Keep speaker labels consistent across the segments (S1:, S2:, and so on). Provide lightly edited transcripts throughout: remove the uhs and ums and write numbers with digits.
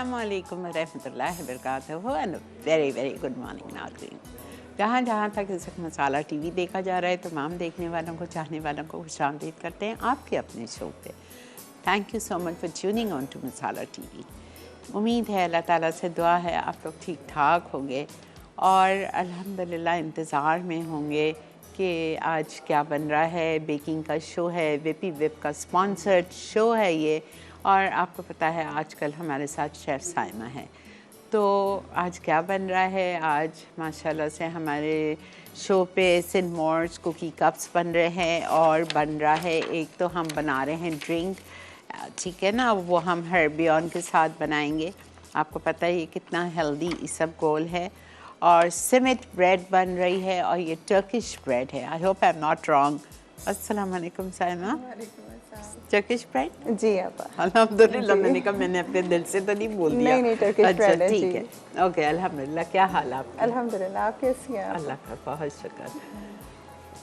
S1: अस्सलामुअलैकुम रहमतुल्लाहि वबरकातुहू and very very good morning नाज़रीन। जहाँ जहाँ तक इस वक्त मसाला टीवी देखा जा रहा है, तमाम देखने वालों को, चाहने वालों को खुशामदीद करते हैं आपके अपने शो पे। Thank you so much for tuning on to Masala TV. उम्मीद है, अल्लाह ताला से दुआ है आप लोग ठीक ठाक होंगे और अल्हम्दुलिल्लाह इंतज़ार में होंगे कि आज क्या बन रहा है। बेकिंग का शो है, विपी विप का स्पॉन्सर्ड शो है ये, और आपको पता है आजकल हमारे साथ शेफ़ साइमा है। तो आज क्या बन रहा है, आज माशाल्लाह से हमारे शो पे सिनमोर्स कुकी कप्स बन रहे हैं और बन रहा है एक, तो हम बना रहे हैं ड्रिंक, ठीक है ना, वो हम हर्बियन के साथ बनाएंगे। आपको पता है ये कितना हेल्दी इसब गोल है। और सिमिट ब्रेड बन रही है और ये टर्किश ब्रेड है। I hope I am not wrong. अस्सलाम वालेकुम साइमा। टर्किश ब्रेड
S2: जी आप
S1: अल्हम्दुलिल्लाह। मैंने कहा मैंने अपने दिल से तो नहीं बोल दिया।
S2: नहीं टर्किश ब्रेड है।
S1: ठीक है, ओके। अल्हम्दुलिल्लाह। क्या हाल है आपका?
S2: अल्हम्दुलिल्लाह। आप कैसी हैं?
S1: अल्लाह का बहुत शुक्र।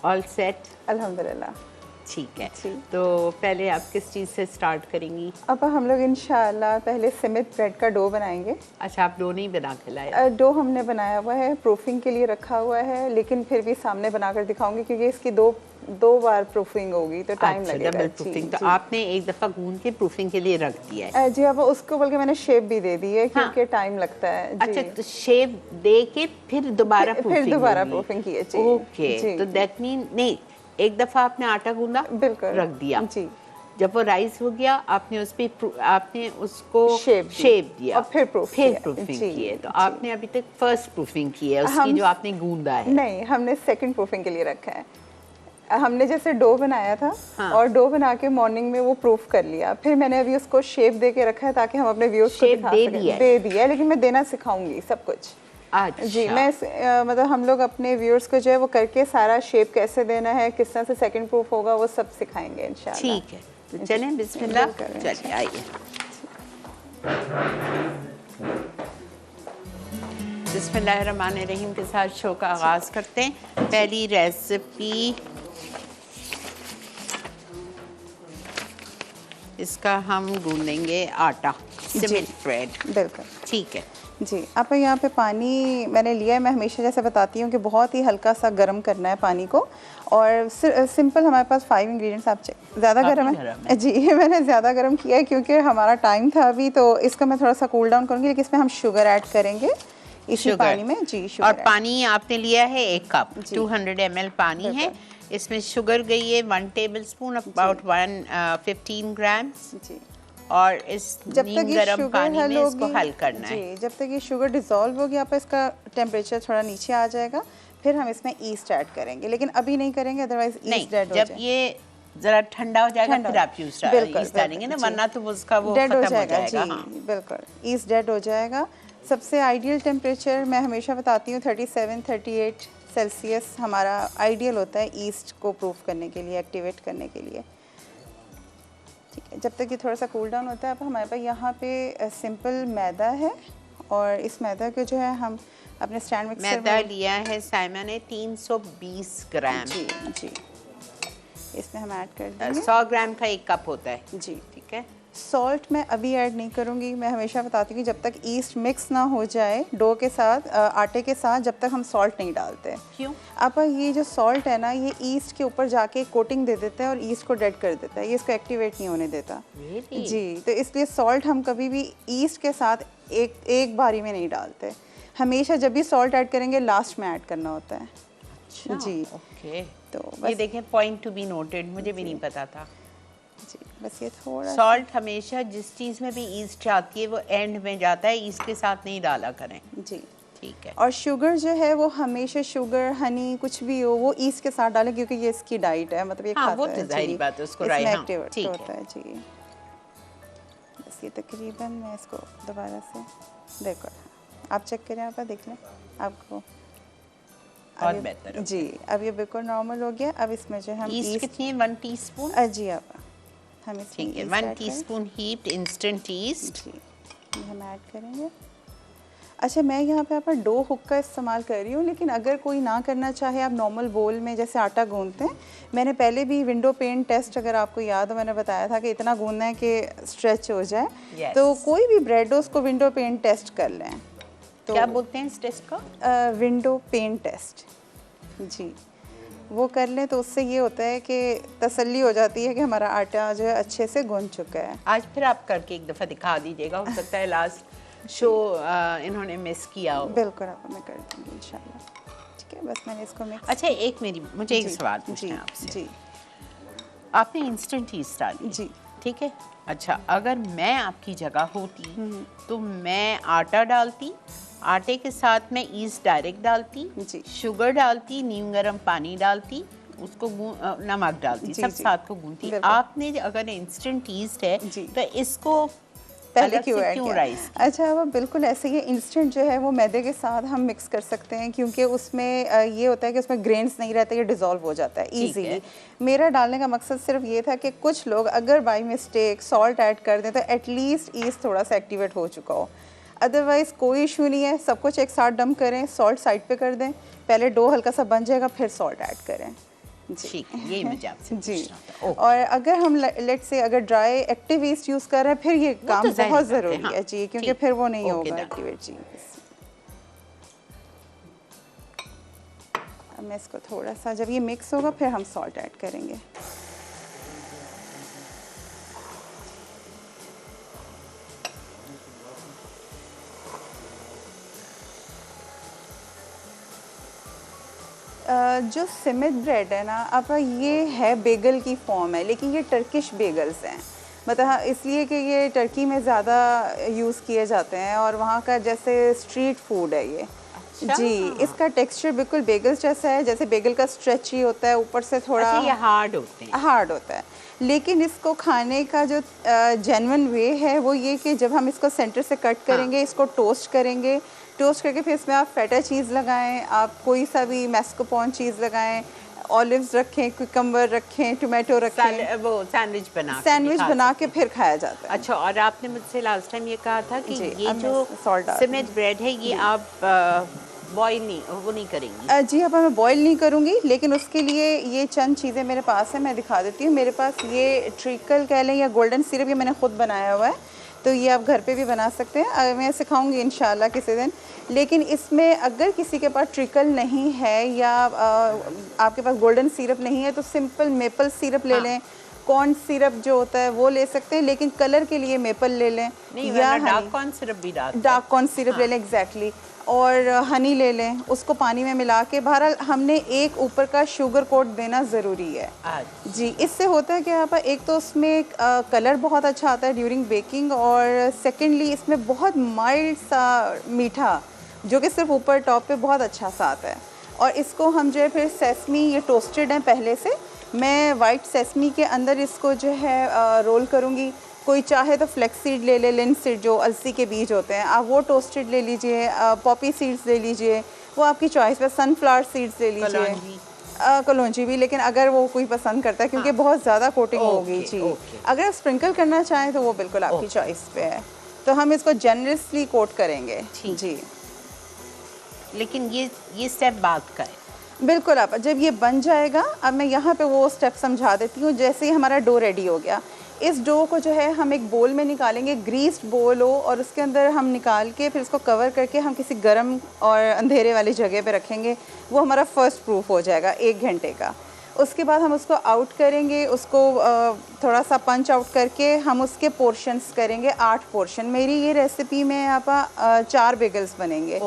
S1: All set?
S2: अल्हम्दुलिल्लाह।
S1: ठीक है, तो पहले आप किस चीज़ से स्टार्ट करेंगी?
S2: अब हम लोग इंशाल्लाह पहले सिमिट ब्रेड का डो बनाएंगे।
S1: अच्छा, आप डो नहीं बना के लाए?
S2: डो हमने बनाया हुआ है, प्रूफिंग के लिए रखा हुआ है, लेकिन फिर भी सामने बनाकर दिखाऊंगी क्योंकि इसकी दो बार प्रूफिंग होगी तो टाइम लगेगा।
S1: Double proofing. तो आपने एक दफ़ा गूंद के प्रूफिंग के लिए रख दिया है?
S2: जी, अब उसको बल्कि मैंने शेप भी दे दी है क्योंकि टाइम लगता है।
S1: अच्छा, तो शेप दे के फिर दोबारा
S2: प्रूफिंग की है।
S1: ओके, तो दैट मीन नहीं, एक दफ़ा आपने आटा गूंदा,
S2: बिल्कुल
S1: रख दिया
S2: जी।
S1: जब वो राइस हो गया आपने उस पे आपने उसको शेप दिया
S2: और फिर
S1: प्रूफिंग की है। तो आपने अभी तक फर्स्ट प्रूफिंग की है उसकी, जो आपने गूंदा है?
S2: नहीं, हमने सेकंड प्रूफिंग के लिए रखा है। हमने जैसे डो बनाया था,
S1: हाँ।
S2: और डो बना के मॉर्निंग में वो प्रूफ कर लिया, फिर मैंने अभी उसको शेप दे के रखा है ताकि हम अपने व्यूअर्स को दिखा सकें। दे दिया है, लेकिन मैं देना सिखाऊंगी सब कुछ।
S1: अच्छा।
S2: जी, मैं मतलब हम लोग अपने व्यूअर्स को जो है वो करके सारा शेप कैसे देना है, किस तरह से सेकंड प्रूफ होगा, वो सब सिखाएंगे इंशाल्लाह।
S1: ठीक है, तो चलें बिस्मिल्लाह। चलिए आइए, बिस्मिल्लाहिर्रहमानिर्रहीम के साथ शो का आगाज़ करते हैं। पहली रेसिपी इसका हम गूंदेंगे आटा, सिमिट ब्रेड।
S2: बिल्कुल
S1: ठीक है
S2: जी। आप यहाँ पे पानी मैंने लिया है, मैं हमेशा जैसे बताती हूँ कि बहुत ही हल्का सा गर्म करना है पानी को, और सिंपल हमारे पास 5 इंग्रेडिएंट्स। आप ज़्यादा गर्म है जी, मैंने ज़्यादा गर्म किया है क्योंकि हमारा टाइम था अभी, तो इसका मैं थोड़ा सा कूल डाउन करूँगी, लेकिन इसमें हम शुगर ऐड करेंगे इसी पानी में जी। शुगर,
S1: और पानी आपने लिया है 1 कप, 200 ml पानी है। इसमें शुगर गई है 1 टेबल स्पून, अबाउट 115 ग्राम्स जी। और इस
S2: जब तक ये
S1: गर्म पानी में इसको हल करना है
S2: जी। जब तक ये शुगर डिसॉल्व होगी, आप इसका टेम्परेचर थोड़ा नीचे आ जाएगा, फिर हम इसमें ईस्ट ऐड करेंगे, लेकिन अभी नहीं करेंगे, अदरवाइज ईस्ट डेड हो जाएगा। जब
S1: ये जरा ठंडा हो जाएगा फिर आप ईस्ट डालेंगे ना, वरना तो उसका वो
S2: डेड हो
S1: खत्म
S2: जाएगा
S1: हो जाएगा।
S2: जी बिल्कुल, ईस्ट डेड हो जाएगा। सबसे आइडियल टेम्परेचर मैं हमेशा बताती हूँ 37-38 सेल्सियस हमारा आइडियल होता है ईस्ट को प्रूफ करने के लिए, एक्टिवेट करने के लिए। ठीक है, जब तक ये थोड़ा सा कूल डाउन होता है। अब हमारे पास यहाँ पे सिंपल मैदा है, और इस मैदा को जो है हम अपने स्टैंड मिक्सर में
S1: मैदा लिया है साइमा ने 320 ग्राम
S2: जी जी। इसमें हम ऐड कर देंगे
S1: 100 ग्राम का 1 कप होता है
S2: जी।
S1: ठीक है।
S2: सॉल्ट मैं अभी ऐड नहीं करूँगी, मैं हमेशा बताती हूँ जब तक ईस्ट मिक्स ना हो जाए डो के साथ, आटे के साथ, जब तक हम सॉल्ट नहीं डालते।
S1: क्यों?
S2: आप ये जो सॉल्ट है ना, ये ईस्ट के ऊपर जाके कोटिंग दे देता है और ईस्ट को डेड कर देता है, ये इसको एक्टिवेट नहीं होने देता। जी, तो इसलिए सॉल्ट हम कभी भी ईस्ट के साथ एक बारी में नहीं डालते, हमेशा जब भी सॉल्ट ऐड करेंगे लास्ट में ऐड करना होता है।
S1: अच्छा,
S2: जी
S1: ओके।
S2: तो
S1: ये देखें, पॉइंट टू बी नोटेड, मुझे भी नहीं पता था
S2: जी। बस ये थोड़ा
S1: सॉल्ट हमेशा जिस चीज़ में भी ईस्ट जाती है वो एंड में जाता है, ईस्ट के साथ नहीं डाला करें
S2: जी।
S1: ठीक है।
S2: और शुगर जो है वो हमेशा शुगर, हनी कुछ भी हो वो ईस्ट के साथ डालें क्योंकि ये इसकी डाइट है, मतलब ये खाता है।
S1: वो तो जाहिर बात है, उसको
S2: एक्टिवेट होता है जी। बस ये तकरीबन मैं इसको दोबारा से देखो, आप चेक करें, आप देख लें आपको
S1: बहुत बेहतर
S2: जी। अब ये बिल्कुल नॉर्मल हो गया। अब इसमें जो हम
S1: ईस्ट कितनी है? 1 टीस्पून
S2: जी। आप हम
S1: ठीक है, 1 टीस्पून हीप्ड इंस्टेंट ईस्ट
S2: जी हम ऐड करेंगे। अच्छा, मैं यहाँ पे आपका डो हुक का इस्तेमाल कर रही हूँ, लेकिन अगर कोई ना करना चाहे, आप नॉर्मल बोल में जैसे आटा गूंदते हैं, मैंने पहले भी विंडो पेन टेस्ट, अगर आपको याद हो, मैंने बताया था कि इतना गूंदना है कि स्ट्रेच हो जाए। तो कोई भी ब्रेड हो उसको विंडो पेन टेस्ट कर लें। तो
S1: क्या बोलते हैं इस टेस्ट को?
S2: विंडो पेन टेस्ट जी, वो कर लें तो उससे ये होता है कि तसल्ली हो जाती है कि हमारा आटा जो है अच्छे से गूंद चुका है।
S1: आज फिर आप करके एक दफ़ा दिखा दीजिएगा, हो सकता है लास्ट शो इन्होंने मिस किया हो।
S2: बिल्कुल आप, मैं कर दूँगी इंशाल्लाह। ठीक है, बस मैंने इसको मिक्स।
S1: अच्छा, मुझे एक सवाल पूछना है आपसे।
S2: जी,
S1: आपने इंस्टेंट ईस्ट डाली
S2: जी,
S1: ठीक है। अच्छा, अगर मैं आपकी जगह होती तो मैं आटा डालती, आटे के साथ मैं ईस्ट डायरेक्ट डालती,
S2: जी,
S1: शुगर डालती, नीम गर्म पानी डालती, उसको नमक डालती,
S2: जी,
S1: सब
S2: जी,
S1: साथ को गूंथती।
S2: बिल्कुल।
S1: आपने अगर इंस्टेंट ईस्ट है
S2: जी।
S1: तो इसको
S2: पहले
S1: अलग
S2: क्यों
S1: से
S2: ऐड
S1: क्यों
S2: किया?
S1: राइस?
S2: अच्छा, अब बिल्कुल ऐसे ही इंस्टेंट जो है वो मैदे के साथ हम मिक्स कर सकते हैं, क्योंकि उसमें ये होता है कि उसमें ग्रेन्स नहीं रहते, ये डिज़ोल्व हो जाता है
S1: ठीक है।
S2: ईजीली। मेरा डालने का मकसद सिर्फ ये था कि कुछ लोग अगर बाई मिस्टेक सॉल्ट ऐड कर दें तो एटलीस्ट ईस्ट थोड़ा सा एक्टिवेट हो चुका हो। अदरवाइज़ कोई इशू नहीं है, सब कुछ एक साथ डम करें, सॉल्ट साइड पे कर दें, पहले डो हल्का सा बन जाएगा, फिर सॉल्ट ऐड करें।
S1: ठीक है, यही मुझे आपसे
S2: जी।
S1: पूछना था। ओके।
S2: और अगर हम लेट से अगर ड्राई एक्टिव ईस्ट यूज़ कर रहे हैं, फिर ये काम
S1: तो ज़ाहिर
S2: बहुत
S1: बात है,
S2: ज़रूरी
S1: हाँ,
S2: है जी, क्योंकि
S1: ठीक।
S2: फिर वो नहीं
S1: ओके,
S2: होगा
S1: डन।
S2: एक्टिवेट जी। अब मैं इसको थोड़ा सा, जब ये मिक्स होगा फिर हम सॉल्ट ऐड करेंगे। जो सिमित ब्रेड है ना अब, ये है बेगल की फॉर्म है, लेकिन ये टर्किश बेगल्स हैं। मतलब इसलिए कि ये टर्की में ज़्यादा यूज़ किए जाते हैं और वहाँ का जैसे स्ट्रीट फूड है ये।
S1: अच्छा।
S2: जी, इसका टेक्सचर बिल्कुल बेगल्स जैसा है, जैसे बेगल का स्ट्रेची होता है, ऊपर से थोड़ा
S1: अच्छा, ये हार्ड होते हैं।
S2: हार्ड होता है। लेकिन इसको खाने का जो जेन्युइन वे है वो ये कि जब हम इसको सेंटर से कट करेंगे, इसको टोस्ट करेंगे, टोस्ट करके फिर इसमें आप फेटा चीज़ लगाएं, आप कोई सा भी मैस्कोपॉन चीज़ लगाएं, ऑलिव्स रखें, कुकम्बर रखें, टोमेटो रखें,
S1: वो सैंडविच बना
S2: के फिर खाया जाता है।
S1: अच्छा, और आपने मुझसे लास्ट टाइम ये कहा था कि
S2: जी,
S1: ये
S2: अब मैं
S1: जो
S2: salt डाल
S1: सिमित ब्रेड है ये आप बॉईल नहीं करेंगी?
S2: जी, अब मैं बॉईल नहीं करूँगी, लेकिन उसके लिए ये चंद चीज़ें मेरे पास है, मैं दिखा देती हूँ। मेरे पास ये ट्रिकल कह लें या गोल्डन सिरप, ये मैंने खुद बनाया हुआ है, तो ये आप घर पे भी बना सकते हैं। मैं सिखाऊंगी इंशाल्लाह किसी दिन। लेकिन इसमें अगर किसी के पास ट्रिकल नहीं है या आपके पास गोल्डन सिरप नहीं है तो सिंपल मेपल सिरप ले लें, कॉर्न सिरप जो होता है वो ले सकते हैं, लेकिन कलर के लिए मेपल ले लें,
S1: या डार्क कॉर्न सिरप भी
S2: डार्क कॉर्न सिरप ले लें, एग्जैक्टली। और हनी ले लें, उसको पानी में मिला के, बहरहाल हमने एक ऊपर का शुगर कोट देना ज़रूरी है जी। इससे होता है कि आप एक तो उसमें कलर बहुत अच्छा आता है ड्यूरिंग बेकिंग, और सेकेंडली इसमें बहुत माइल्ड सा मीठा जो कि सिर्फ ऊपर टॉप पे बहुत अच्छा सा आता है। और इसको हम जो है फिर सेसमी, ये टोस्टेड है पहले से, मैं वाइट सेसमी के अंदर इसको जो है रोल करूँगी। कोई चाहे तो फ्लेक्स सीड ले ले, लिनसीड जो अलसी के बीज होते हैं, आप वो टोस्टेड ले लीजिए, पॉपी सीड्स ले लीजिए, वो आपकी चॉइस पे, सनफ्लावर सीड्स ले लीजिए, कलौंजी भी, लेकिन अगर वो कोई पसंद करता है क्योंकि बहुत ज़्यादा कोटिंग होगी जी। अगर आप स्प्रिंकल करना चाहें तो वो बिल्कुल आपकी चॉइस पे है। तो हम इसको जनरसली कोट करेंगे जी।
S1: लेकिन ये स्टेप बाद का है।
S2: बिल्कुल, आप जब ये बन जाएगा, अब मैं यहाँ पे वो स्टेप समझा देती हूँ। जैसे ही हमारा डो रेडी हो गया, इस डो को जो है हम एक बोल में निकालेंगे, ग्रीस्ड बोल हो, और उसके अंदर हम निकाल के फिर इसको कवर करके हम किसी गर्म और अंधेरे वाली जगह पे रखेंगे। वो हमारा फर्स्ट प्रूफ हो जाएगा 1 घंटे का। उसके बाद हम उसको आउट करेंगे, उसको थोड़ा सा पंच आउट करके हम उसके पोर्शंस करेंगे, 8 पोर्शन। मेरी ये रेसिपी में यहाँ पर 4 बेगल्स बनेंगे,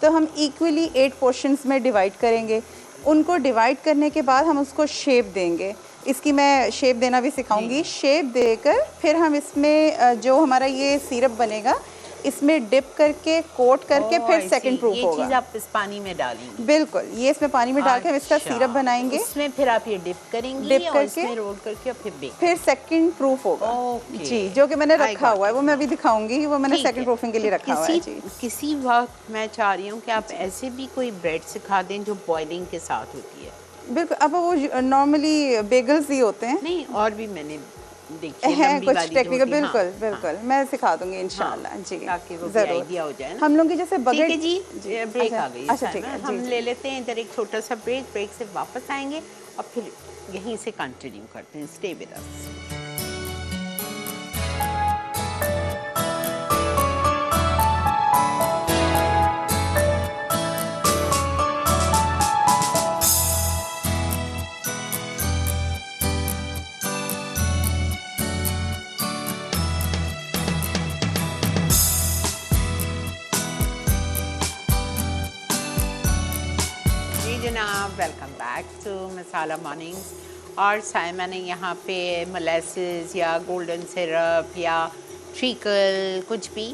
S2: तो हम इक्वली 8 पोर्शंस में डिवाइड करेंगे। उनको डिवाइड करने के बाद हम उसको शेप देंगे। इसकी मैं शेप देना भी सिखाऊंगी। शेप देकर फिर हम इसमें जो हमारा ये सिरप बनेगा, इसमें डिप करके, कोट करके, फिर सेकंड प्रूफ होगा।
S1: ये चीज़ आप इस पानी में डालेंगी?
S2: बिल्कुल, ये इसमें पानी में डाल के हम इसका सिरप बनाएंगे।
S1: इसमें फिर आप ये डिप करेंगी,
S2: डिप करके
S1: इसमें रोल करके और फिर बेक,
S2: फिर सेकंड प्रूफ होगा जी, जो कि मैंने रखा हुआ है, वो मैं अभी दिखाऊंगी। वो मैंने सेकंड प्रूफिंग के लिए रखा हुआ है जी।
S1: किसी वक्त मैं चाह रही हूँ कि आप ऐसे भी कोई ब्रेड सिखा दें जो बॉइलिंग के साथ होती है।
S2: बिल्कुल, अब वो नॉर्मली बेगल्स ही होते हैं।
S1: नहीं, और भी मैंने देखिए
S2: है
S1: लंबी
S2: कुछ
S1: वाली
S2: टेक्निकल,
S1: रोटी, हाँ,
S2: बिल्कुल बिल्कुल मैं सिखा दूंगी इंशाल्लाह
S1: हाँ,
S2: जी,
S1: ताकि वो भी
S2: जरूर।
S1: आइडिया हो जाए ना।
S2: हम लोग की जैसे
S1: ठीक
S2: बगैर
S1: है जी, ब्रेक
S2: अच्छा
S1: आ गई
S2: अच्छा,
S1: है
S2: ठीक
S1: ना,
S2: है
S1: हम
S2: जी
S1: ले
S2: जी।
S1: लेते हैं इधर एक छोटा सा ब्रेक, ब्रेक से वापस आएंगे और फिर यहीं से कंटिन्यू करते हैं। Stay with us. जी जनाब, welcome back to masala mornings. और साइमन ने यहाँ पे मोलेसेस या गोल्डन सिरप या ट्रीकल कुछ भी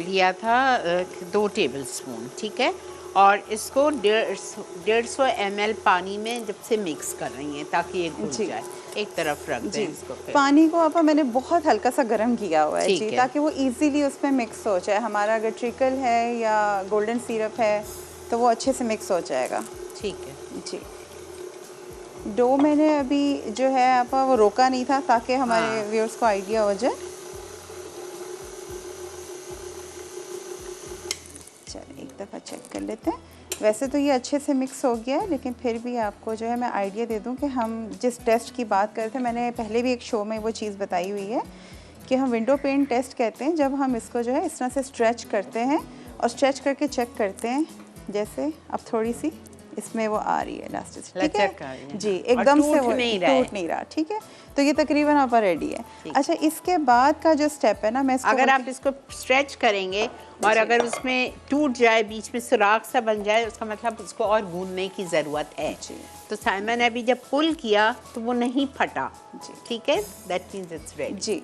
S1: लिया था, 2 टेबल स्पून, ठीक है। और इसको 150 ml पानी में जब से मिक्स कर रही हैं ताकि ये घुल
S2: जी
S1: जाए। एक तरफ रख
S2: जी।
S1: दें इसको फिर।
S2: पानी को आप मैंने बहुत हल्का सा गर्म किया हुआ है
S1: ठीक
S2: जी,
S1: है।
S2: ताकि वो इजीली उसमें मिक्स हो जाए। हमारा अगर ट्रिकल है या गोल्डन सिरप है तो वो अच्छे से मिक्स हो जाएगा।
S1: ठीक है
S2: जी। डो मैंने अभी जो है आप वो रोका नहीं था ताकि हमारे
S1: हाँ।
S2: व्यूअर्स को आइडिया हो जाए। चलिए एक दफ़ा चेक कर लेते हैं। वैसे तो ये अच्छे से मिक्स हो गया है, लेकिन फिर भी आपको जो है मैं आइडिया दे दूं कि हम जिस टेस्ट की बात करते हैं, मैंने पहले भी एक शो में वो चीज़ बताई हुई है कि हम विंडो पेन टेस्ट कहते हैं जब हम इसको जो है इस तरह से स्ट्रेच करते हैं और स्ट्रेच करके चेक करते हैं। जैसे अब थोड़ी सी इसमें वो आ रही है इलास्टिसिटी, ठीक
S1: लचक आ रही है,
S2: है जी,
S1: हाँ।
S2: एकदम
S1: और
S2: से
S1: टूट
S2: वो
S1: नहीं रहा है।
S2: टूट नहीं रहा, ठीक है। तो ये तकरीबन आप रेडी है। अच्छा, इसके बाद का जो स्टेप है ना, मैं इसको
S1: अगर आप इसको स्ट्रेच करेंगे और अगर उसमें टूट जाए, बीच में सुराख सा बन जाए, उसका मतलब उसको और गूंदने की ज़रूरत है
S2: जी।
S1: तो साइमन ने अभी जब पुल किया तो वो नहीं फटा
S2: जी।
S1: ठीक है, दैट मीन्स इट्स रेडी
S2: जी।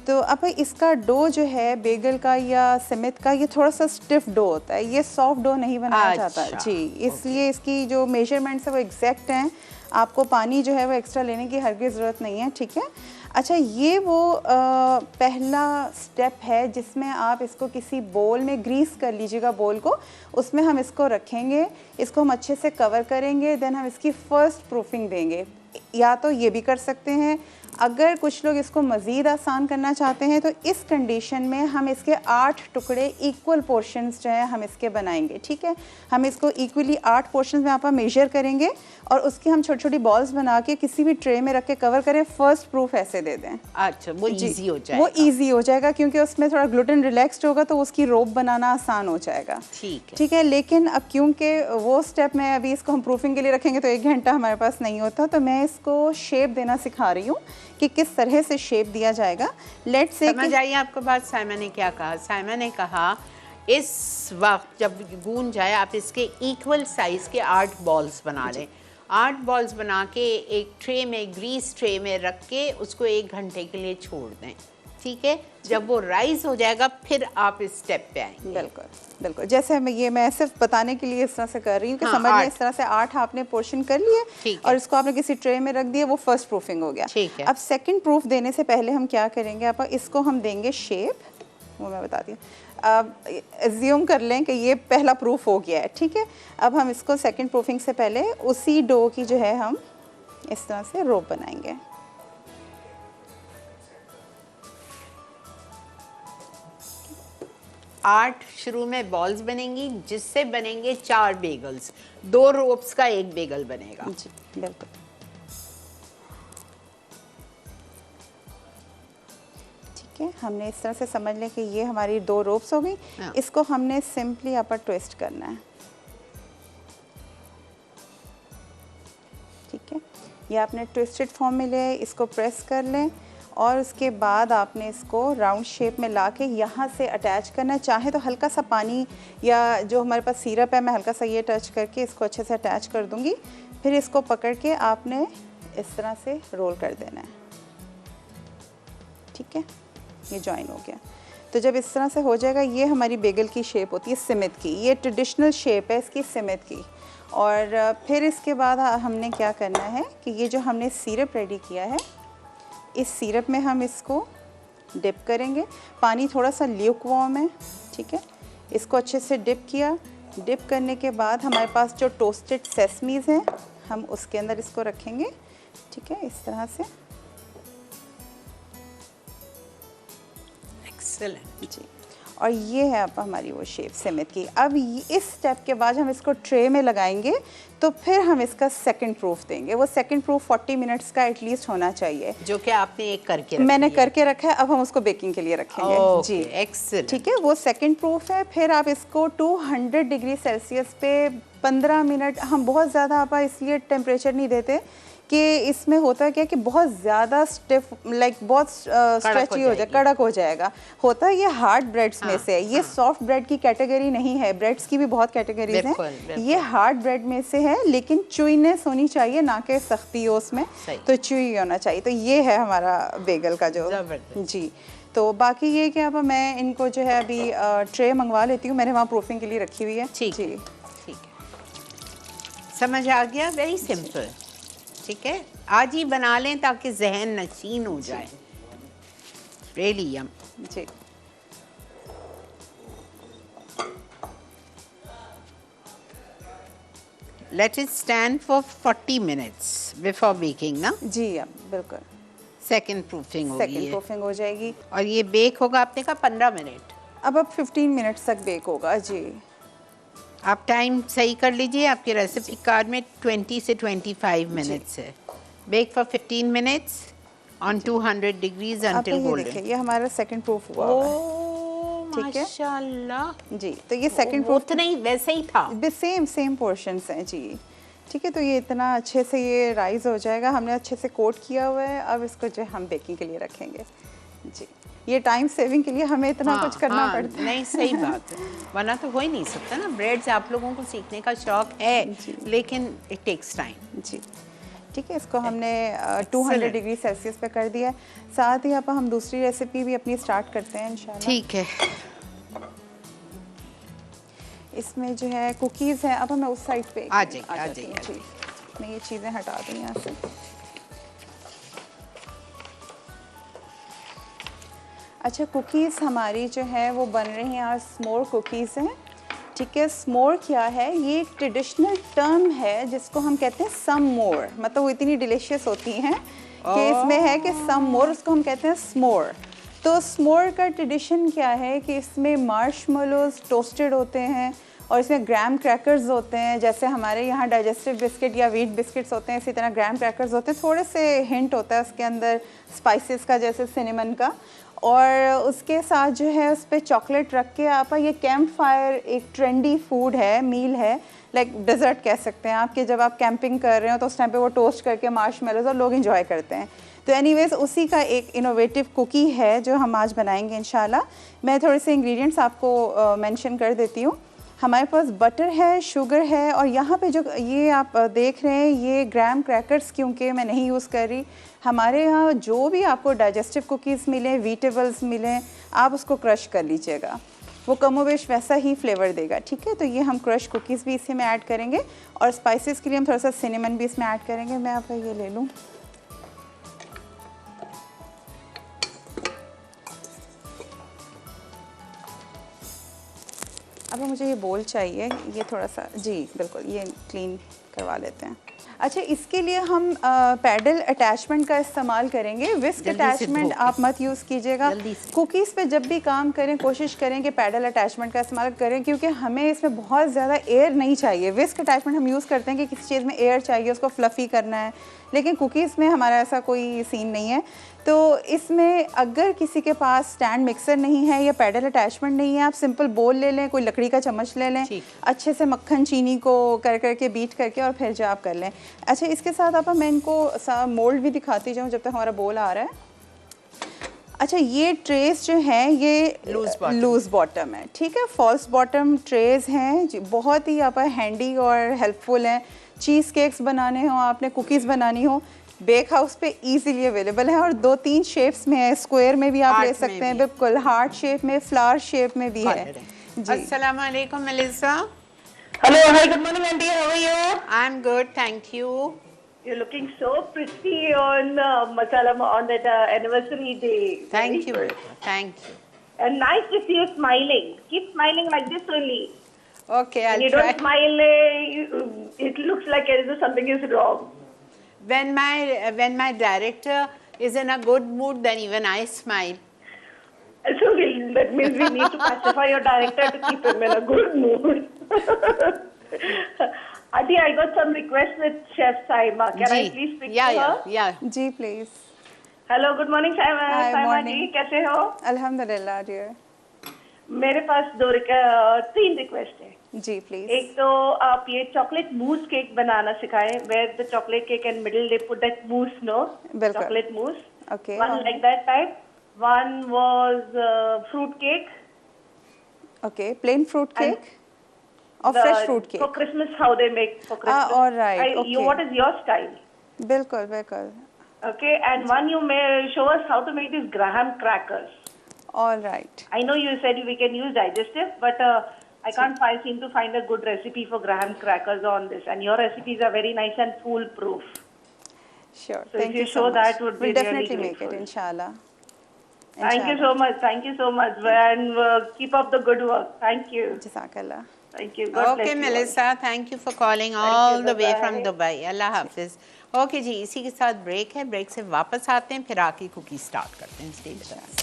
S2: तो अब इसका डो जो है बेगल का या सिमित का, ये थोड़ा सा स्टिफ डो होता है, ये सॉफ्ट डो नहीं बनाया जाता जी, इसलिए इसकी जो मेजरमेंट्स है वो एग्जैक्ट हैं। आपको पानी जो है वो एक्स्ट्रा लेने की हरगिज़ ज़रूरत नहीं है, ठीक है। अच्छा, ये वो पहला स्टेप है जिसमें आप इसको किसी बोल में ग्रीस कर लीजिएगा, बोल को, उसमें हम इसको रखेंगे, इसको हम अच्छे से कवर करेंगे, देन हम इसकी फ़र्स्ट प्रूफिंग देंगे। या तो ये भी कर सकते हैं, अगर कुछ लोग इसको मज़ीद आसान करना चाहते हैं तो इस कंडीशन में हम इसके 8 टुकड़े इक्वल पोर्शंस जो है हम इसके बनाएंगे, ठीक है। हम इसको इक्वली 8 पोर्शंस में आप मेजर करेंगे और उसकी हम छोटी छोटी बॉल्स बना के किसी भी ट्रे में रख के कवर करें। फर्स्ट प्रूफ ऐसे दे दें।
S1: अच्छा, वो इजी हो जाएगा।
S2: वो इजी हो जाएगा क्योंकि उसमें थोड़ा ग्लूटेन रिलैक्स्ड होगा तो उसकी रोप बनाना आसान हो जाएगा, ठीक है। लेकिन अब क्योंकि वो स्टेप में अभी इसको हम प्रूफिंग के लिए रखेंगे तो 1 घंटा हमारे पास नहीं होता, तो मैं इसको शेप देना सिखा रही हूँ कि किस तरह से शेप दिया जाएगा। लेट्स से
S1: समझ आई आपको बात? साइमन ने क्या कहा? साइमन ने कहा इस वक्त जब गूंद जाए आप इसके इक्वल साइज के 8 बॉल्स बना लें। 8 बॉल्स बना के एक ट्रे में, ग्रीस ट्रे में रख के उसको 1 घंटे के लिए छोड़ दें, ठीक है। जब वो राइज हो जाएगा फिर आप इस स्टेप पे आएंगे।
S2: बिल्कुल बिल्कुल, जैसे मैं सिर्फ बताने के लिए इस तरह से कर रही हूँ कि समझ लें। इस तरह से 8 आपने पोर्शन कर लिए और इसको आपने किसी ट्रे में रख दिया, वो फर्स्ट प्रूफिंग हो गया,
S1: ठीक है।
S2: अब सेकंड प्रूफ देने से पहले हम क्या करेंगे, आप इसको हम देंगे शेप, वो मैं बताती हूँ। अब एज्यूम कर लें कि ये पहला प्रूफ हो गया है, ठीक है। अब हम इसको सेकंड प्रूफिंग से पहले उसी डो की जो है हम इस तरह से रोप बनाएंगे।
S1: 8 शुरू में बॉल्स बनेंगी जिससे बनेंगे 4 बेगल्स, 2 रोप्स का 1 बेगल बनेगा।
S2: जी बिल्कुल, ठीक है। हमने इस तरह से समझ लें कि ये हमारी 2 रोप्स हो गई। इसको हमने सिंपली यहाँ पर ट्विस्ट करना है, ठीक है। ये आपने ट्विस्टेड फॉर्म में ले, इसको प्रेस कर लें और उसके बाद आपने इसको राउंड शेप में ला के यहाँ से अटैच करना है। चाहे तो हल्का सा पानी या जो हमारे पास सिरप है, मैं हल्का सा ये टच करके इसको अच्छे से अटैच कर दूँगी। फिर इसको पकड़ के आपने इस तरह से रोल कर देना है, ठीक है। ये जॉइन हो गया। तो जब इस तरह से हो जाएगा, ये हमारी बेगल की शेप होती है सिमित की, ये ट्रेडिशनल शेप है इसकी सिमित की। और फिर इसके बाद हमने क्या करना है कि ये जो हमने सिरप रेडी किया है, इस सिरप में हम इसको डिप करेंगे। पानी थोड़ा सा ल्यूकवार्म है, ठीक है। इसको अच्छे से डिप किया। डिप करने के बाद हमारे पास जो टोस्टेड सेसमीज़ हैं, हम उसके अंदर इसको रखेंगे, ठीक है, इस तरह से।
S1: एक्सेलेंट
S2: जी। और ये है अब हमारी वो शेप सेमित की। अब इस स्टेप के बाद हम इसको ट्रे में लगाएंगे तो फिर हम इसका सेकंड प्रूफ देंगे। वो सेकंड प्रूफ 40 मिनट्स का एटलीस्ट होना चाहिए,
S1: जो कि आपने एक करके रखा
S2: मैंने करके रखा है। अब हम उसको बेकिंग के लिए रखेंगे। जी
S1: एक्सेलेंट।
S2: ठीक है, वो सेकंड प्रूफ है। फिर आप इसको 200 डिग्री सेल्सियस पे 15 मिनट, हम बहुत ज़्यादा आप इसलिए टेम्परेचर नहीं देते कि इसमें होता है क्या कि बहुत ज़्यादा स्टिफ लाइक बहुत स्ट्रेची हो जाए, कड़क हो जाएगा। होता है ये हार्ड ब्रेड्स में से, ये सॉफ्ट ब्रेड की कैटेगरी नहीं है। ब्रेड्स की भी बहुत कैटेगरीज हैं, ये हार्ड ब्रेड में से है, लेकिन चुईनेस होनी चाहिए, ना कि सख्ती हो उसमें, तो चुई होना चाहिए। तो ये है हमारा बेगल का जो। जी, तो बाकी ये कि अब मैं इनको जो है अभी ट्रे मंगवा लेती हूँ, मैंने वहाँ प्रूफिंग के लिए रखी हुई है।
S1: ठीक है, समझ आ गया। Very simple. ठीक है, आज ही बना लें ताकि जहन नशीन हो जाए। Really yum.
S2: जी,
S1: let it stand for 40 minutes before baking ना।
S2: जी अब बिल्कुल
S1: सेकंड प्रूफिंग होगी,
S2: सेकंड प्रूफिंग हो जाएगी।
S1: और ये बेक होगा आपने कहा 15 मिनट।
S2: अब 15 मिनट्स तक बेक होगा। जी,
S1: आप टाइम सही कर लीजिए, आपके रेसिपी कार्ड में 20 से 25 मिनट्स है। Bake for 15 minutes on 200 degrees until golden.
S2: देखिए ये हमारा सेकंड प्रूफ हुआ है। ठीक है,
S1: माशाल्लाह।
S2: जी, तो ये सेकंड प्रूफ
S1: उतना ही वैसे ही था,
S2: सेम पोर्शंस हैं। जी ठीक है, तो ये इतना अच्छे से ये राइज हो जाएगा, हमने अच्छे से कोट किया हुआ है। अब इसको जो हम बेकिंग के लिए रखेंगे। जी, ये टाइम सेविंग के लिए हमें इतना कुछ करना पड़ता है।
S1: नहीं, सही बात है, वरना तो हो ही नहीं सकता ना। ब्रेड से आप लोगों को सीखने का शौक है, लेकिन इट टेक्स टाइम।
S2: जी ठीक है, इसको हमने 200 डिग्री सेल्सियस पे कर दिया है। साथ ही अब हम दूसरी रेसिपी भी अपनी स्टार्ट करते हैं इंशाल्लाह।
S1: ठीक है,
S2: इसमें जो है कुकीज़ हैं। अब हमें उस साइड पे
S1: आ जाइए।
S2: जी, मैं ये चीज़ें हटा दूँ यहाँ से। अच्छा, कुकीज़ हमारी जो है वो बन रही हैं, आज स्मोर कुकीज़ हैं। ठीक है, स्मोर क्या है? ये एक ट्रेडिशनल टर्म है जिसको हम कहते हैं सम मोर, मतलब वो इतनी डिलीशियस होती हैं कि इसमें है कि सम मोर, उसको हम कहते हैं स्मोर। तो स्मोर का ट्रेडिशन क्या है कि इसमें मार्शमेलोज टोस्टेड होते हैं और इसमें ग्राम क्रैकर्स होते हैं। जैसे हमारे यहाँ डाइजेस्टिव बिस्किट या व्हीट बिस्किट्स होते हैं, इसी तरह ग्राम क्रैकर्स होते हैं। थोड़े से हिंट होता है उसके अंदर स्पाइसेस का, जैसे सिनेमन का। और उसके साथ जो है उस पर चॉकलेट रख के आप, ये कैंप फायर एक ट्रेंडी फूड है, मील है, लाइक डेजर्ट कह सकते हैं आप, कि जब आप कैंपिंग कर रहे हो तो उस टाइम पे वो टोस्ट करके मार्शमेलोज और लोग एंजॉय करते हैं। तो एनीवेज उसी का एक इनोवेटिव कुकी है जो हम आज बनाएंगे इंशाल्लाह। मैं थोड़े से इंग्रेडिएंट्स आपको मेंशन कर देती हूँ। हमारे पास बटर है, शुगर है, और यहाँ पे जो ये आप देख रहे हैं ये ग्राम क्रैकर्स क्योंकि मैं नहीं यूज़ कर रही। हमारे यहाँ जो भी आपको डाइजेस्टिव कुकीज़ मिलें, वीटेबल्स मिलें, आप उसको क्रश कर लीजिएगा, वो कमोवेश वैसा ही फ्लेवर देगा। ठीक है, तो ये हम क्रश कुकीज़ भी इसी में ऐड करेंगे, और स्पाइसेस के लिए हम थोड़ा सा सिनेमन भी इसमें ऐड करेंगे। मैं आप ये ले लूँ। अब मुझे ये बोल चाहिए, ये थोड़ा सा, जी बिल्कुल, ये क्लीन करवा लेते हैं। अच्छा, इसके लिए हम पैडल अटैचमेंट का इस्तेमाल करेंगे। विस्क अटैचमेंट आप मत यूज़ कीजिएगा। कुकीज़ पे जब भी काम करें कोशिश करें कि पैडल अटैचमेंट का इस्तेमाल करें, क्योंकि हमें इसमें बहुत ज़्यादा एयर नहीं चाहिए। विस्क अटैचमेंट हम यूज़ करते हैं कि किसी चीज़ में एयर चाहिए, उसको फ्लफ़ी करना है, लेकिन कुकीज़ में हमारा ऐसा कोई सीन नहीं है। तो इसमें अगर किसी के पास स्टैंड मिक्सर नहीं है या पैडल अटैचमेंट नहीं है, आप सिंपल बोल ले लें, कोई लकड़ी का चम्मच ले लें, अच्छे से मक्खन चीनी को करके बीट करके और फिर जो आप कर लें। अच्छा, इसके साथ आप मैं इनको मोल्ड भी दिखाती जाऊँ जब तक हमारा बोल आ रहा है। अच्छा, ये ट्रेस जो हैं ये लूज बॉटम है। ठीक है, फॉल्स बॉटम ट्रेस हैं, बहुत ही आप हैंडी और हेल्पफुल हैं। चीज़ केक्स बनाने हो आपने, कुकीज़ बनानी हो, बेक हाउस पे इजीली अवेलेबल है, और 2-3 शेप्स में है। स्क्वायर में भी आप ले सकते हैं, बिल्कुल हार्ट शेप में, फ्लावर शेप में भी है।
S1: अस्सलाम वालेकुम Melissa.
S3: Hello, hi, good morning, auntie. How are you?
S1: I'm good, thank you.
S3: You're looking so pretty on masala on that anniversary day.
S1: Thank you,
S3: Very good.
S1: thank you.
S3: And nice to see you smiling. Keep smiling like this only.
S1: Okay, I'll
S3: When you
S1: try.
S3: don't smile, it looks like as though something is wrong.
S1: When my director is in a good mood, then even I smile.
S3: So we'll meal. That means we need to pacify your director to keep him in a good mood. Adi, I got some requests with Chef Saima. Can I please speak to her?
S1: Yeah.
S2: जी please.
S3: Hello, good morning, Saima.
S2: Hi,
S3: Saima
S2: morning.
S3: जी, कैसे हो?
S2: अल्हम्दुलिल्लाह dear.
S3: मेरे पास 3 request है.
S2: जी please.
S3: एक तो आप ये चॉकलेट मूस केक बनाना सिखाएं. Where the chocolate cake and middle they put that mousse, no?
S2: बिल्कुल.
S3: Chocolate mousse.
S2: Okay.
S3: One like that type. One was fruit cake.
S2: Okay, plain fruit
S3: And
S2: cake or fresh fruit
S3: For
S2: cake.
S3: Christmas, how they make for Christmas.
S2: all right, okay.
S3: What is your style?
S2: बिल्कुल बिल्कुल.
S3: Okay, and one you may show us how to make these graham crackers.
S2: All right.
S3: I know you said we can use digestive, but I can't seem to find a good recipe for graham crackers on this. And your recipes are very nice and foolproof.
S2: Sure.
S3: So
S2: Thank
S3: if you
S2: so
S3: show
S2: much.
S3: that, would be
S2: We'll definitely
S3: really
S2: make it,
S3: grateful.
S2: inshallah.
S3: Thank you so much. Thank you so much. And keep up the good work. Thank you.
S2: Jazakallah.
S3: Thank you. God bless
S1: Okay,
S3: you all.
S1: Melissa, thank you for calling
S3: Thank
S1: all
S3: you,
S1: the way from
S3: bye-bye.
S1: Dubai. अल्लाह हाफिज. Okay जी, इसी के साथ break है. Break से वापस आते हैं, फिर आके कुकी स्टार्ट करते हैं. Stay with us.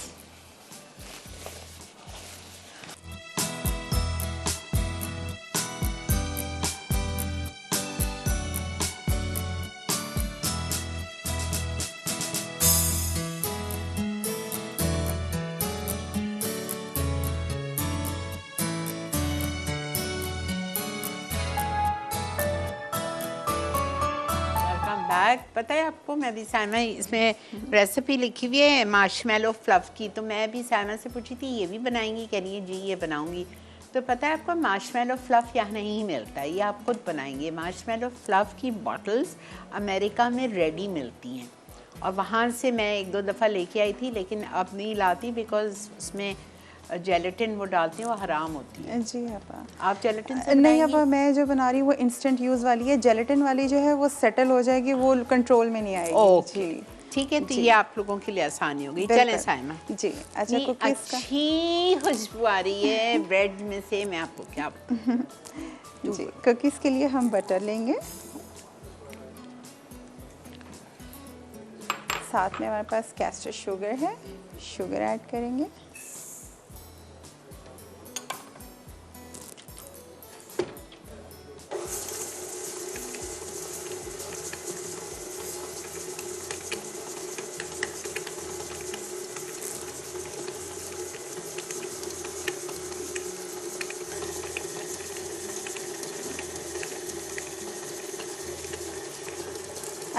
S1: बैग पता है आपको, मैं भी साइमा इसमें रेसिपी लिखी हुई है मार्शमेलो फ्लफ़ की, तो मैं भी साइमा से पूछी थी ये भी बनाएंगी, कह रही है जी ये बनाऊंगी. तो पता है आपको मार्शमेलो फ्लफ़ यहाँ नहीं मिलता, ये आप खुद बनाएंगे. मार्शमेलो फ्लफ़ की बॉटल्स अमेरिका में रेडी मिलती हैं और वहाँ से मैं 1-2 दफ़ा लेके आई थी, लेकिन अब नहीं लाती बिकॉज उसमें जेलेटिन वो डालती हैं, वो हराम होती है.
S2: जी आपा.
S1: आप जेलेटिन से
S2: नहीं
S1: बनाएंगी?
S2: आपा, मैं जो बना रही हूँ वो इंस्टेंट यूज़ वाली है. जेलेटिन वाली जो है वो सेटल हो जाएगी, वो कंट्रोल में नहीं आएगी.
S1: ओके
S2: जी
S1: ठीक है, तो
S2: जी.
S1: ये आप लोगों के लिए आसानी होगी.
S2: बिल्कुल.
S1: चलें साइमा
S2: जी. अच्छा,
S1: इतनी
S2: कुकीज़ का
S1: अच्छी खुशबू आ रही है ब्रेड में से, मैं आपको क्या
S2: जी. कुकीज़ के लिए हम बटर लेंगे, साथ में हमारे पास कैस्टर शुगर है, शुगर ऐड करेंगे.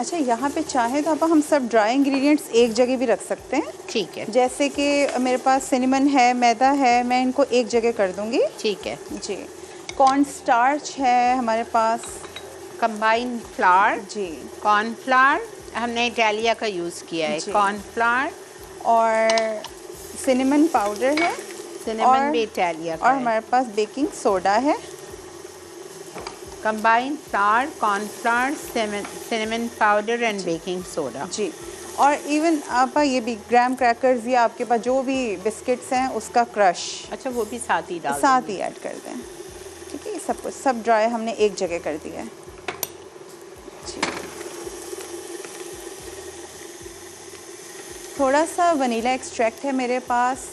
S2: अच्छा, यहाँ पे चाहे तो आप हम सब ड्राई इंग्रेडिएंट्स एक जगह भी रख सकते हैं.
S1: ठीक है.
S2: जैसे कि मेरे पास सिनेमन है, मैदा है, मैं इनको एक जगह कर दूंगी.
S1: ठीक है.
S2: जी. कॉर्न स्टार्च है हमारे पास.
S1: Combine flour.
S2: जी.
S1: कॉर्न फ्लावर हमने इटालिया का यूज़ किया है.
S2: जी.
S1: कॉर्न फ्लावर
S2: और सिनेमन पाउडर है.
S1: सिनेमन भी इटालिया का
S2: और
S1: है.
S2: हमारे पास बेकिंग सोडा है.
S1: Combine flour, corn flour, cinnamon powder and baking soda.
S2: जी. और इवन आप ये भी ग्राम क्रैकर्स या आपके पास जो भी बिस्किट्स हैं उसका क्रश
S1: अच्छा, वो भी साथ ही डाल
S2: साथ
S1: देंगे.
S2: ही ऐड कर दें. ठीक है, ये सब कुछ सब ड्राई हमने एक जगह कर दिया है. जी. थोड़ा सा वनीला एक्सट्रैक्ट है मेरे पास,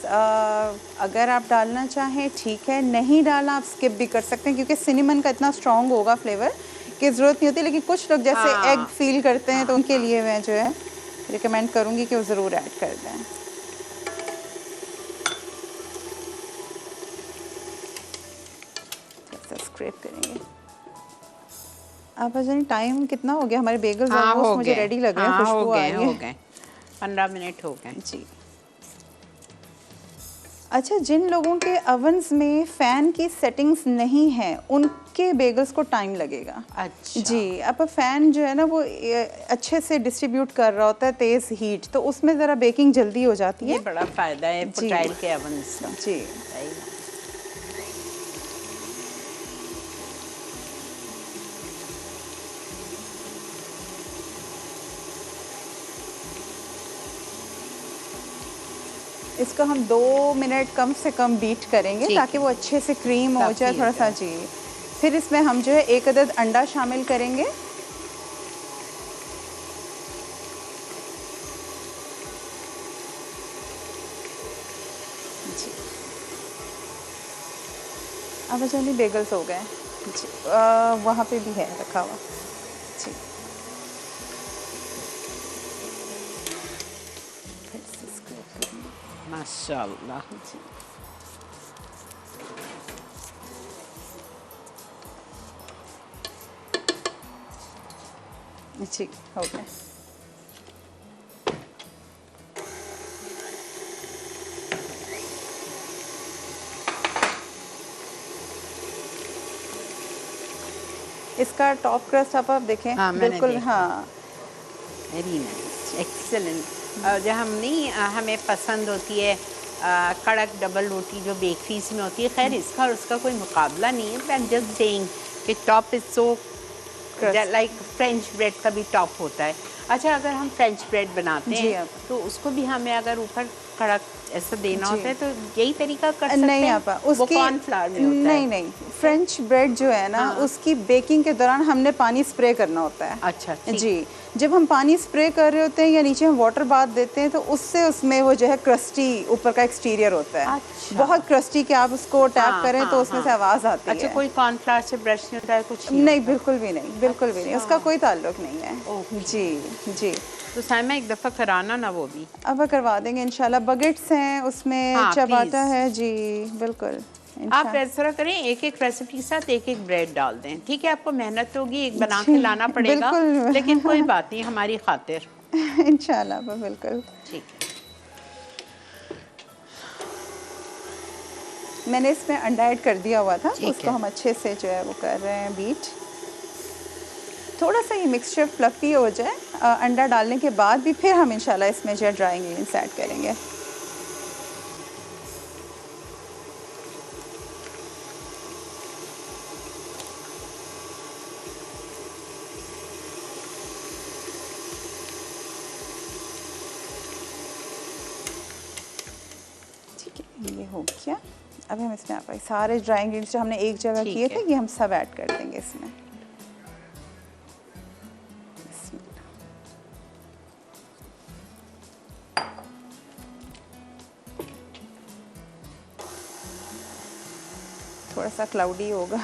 S2: अगर आप डालना चाहें ठीक है, नहीं डालना आप स्किप भी कर सकते हैं क्योंकि सिनेमन का इतना स्ट्रॉन्ग होगा फ्लेवर कि ज़रूरत नहीं होती. लेकिन कुछ लोग जैसे
S1: हाँ.
S2: एग फील करते हैं तो उनके लिए मैं जो है रिकमेंड करूँगी कि वो ज़रूर ऐड कर दें. स्क्रैप करेंगे. आप जानिए टाइम कितना हो गया, हमारे बेगल्स
S1: हाँ,
S2: ऑलमोस्ट
S1: हो
S2: मुझे
S1: गए.
S2: रेडी लग रहे हैं.
S1: हाँ,
S2: खुशबू आ
S1: हो
S2: रही है.
S1: गए 15 मिनट हो गए.
S2: जी. अच्छा, जिन लोगों के ओवन्स में फ़ैन की सेटिंग्स नहीं है उनके बेगल्स को टाइम लगेगा.
S1: अच्छा
S2: जी. अब फ़ैन जो है ना वो अच्छे से डिस्ट्रीब्यूट कर रहा होता है तेज़ हीट, तो उसमें ज़रा बेकिंग जल्दी हो जाती
S1: ये
S2: है.
S1: बड़ा फ़ायदा है
S2: जी.
S1: पोटाइल के ओवन्स का.
S2: जी.
S1: सही बात.
S2: इसको हम 2 मिनट कम से कम बीट करेंगे
S1: ठीक
S2: ताकि वो अच्छे से क्रीम हो
S1: फ्लफी
S2: जाए
S1: हो
S2: थोड़ा सा.
S1: जाए.
S2: जी. फिर इसमें हम जो है 1 अदद अंडा शामिल करेंगे. जी. अब चलिए बेगल्स हो गए जी। वहाँ पे भी है रखा हुआ जी। फिर से इसको
S1: माशाल्लाह।
S2: जी। जी हो गया। इसका टॉप क्रस्ट आप देखें।
S1: हाँ, मैंने
S2: बिल्कुल
S1: देखा।
S2: हाँ।
S1: Very nice, excellent. जो हम नहीं हमें पसंद होती है कड़क डबल रोटी जो बेकरीज में होती है, खैर इसका और उसका कोई मुकाबला नहीं है। आई एम जस्ट सेइंग कि top is so
S2: Crust।
S1: Like French bread का भी टॉप होता है। अच्छा, अगर हम फ्रेंच ब्रेड बनाते
S2: जी
S1: हैं
S2: आप।
S1: तो उसको भी हमें अगर ऊपर कड़क ऐसा देना
S2: जी।
S1: होता है तो यही तरीका कर सकते
S2: नहीं
S1: हैं।
S2: आपा
S1: वो
S2: उसकी
S1: कॉर्नफ्लावर में होता है।
S2: नहीं फ्रेंच ब्रेड जो है ना,
S1: हाँ।
S2: उसकी बेकिंग के दौरान हमने पानी स्प्रे करना होता है।
S1: अच्छा, ठीक।
S2: जी, जब हम पानी स्प्रे कर रहे होते हैं या नीचे हम वाटर बाथ देते हैं तो उससे उसमें वो जो है क्रस्टी ऊपर का एक्सटीरियर होता है।
S1: अच्छा।
S2: बहुत क्रस्टी कि आप उसको टैप
S1: हाँ,
S2: करें
S1: हाँ,
S2: तो उसमें
S1: हाँ।
S2: से आवाज़ आती
S1: अच्छा,
S2: है।
S1: कोई कॉर्नफ्लावर से ब्रश नहीं होता है, कुछ नहीं
S2: नहीं
S1: होता?
S2: बिल्कुल भी नहीं, बिल्कुल भी नहीं,
S1: अच्छा।
S2: उसका कोई ताल्लुक नहीं है।
S1: ओके।
S2: जी जी।
S1: तो साइमा एक दफ़ा कराना ना वो भी।
S2: अब करवा देंगे इंशाल्लाह। बगेट्स हैं उसमें,
S1: हाँ,
S2: चबाटा
S1: प्लीज़।
S2: है जी, बिल्कुल
S1: आप
S2: इंशाल्लाह।
S1: इस तरह करें, एक एक रेसिपी के साथ एक एक ब्रेड डाल दें। ठीक है, आपको मेहनत होगी, एक बना
S2: जी
S1: के लाना पड़ेगा,
S2: बिल्कुल
S1: लेकिन कोई बात नहीं, हमारी खातिर।
S2: इंशाल्लाह बिल्कुल।
S1: ठीक है।
S2: मैंने इसमें अंडा ऐड कर दिया हुआ था,
S1: ठीक
S2: उसको
S1: है।
S2: हम अच्छे से जो है वो कर रहे हैं बीट। थोड़ा सा ये मिक्सचर फ्लफी हो जाए अंडा डालने के बाद भी, फिर हम इंशाल्लाह इसमें जो है ड्राई इंग्रेडिएंट्स ऐड करेंगे। ठीक है, ये हो गया। अब हम इसमें आप सारे ड्राई इंग्रेडिएंट्स जो हमने एक जगह
S1: ठीक
S2: किए
S1: है।
S2: थे, ये हम सब ऐड कर देंगे इसमें। थोड़ा सा क्लाउडी होगा।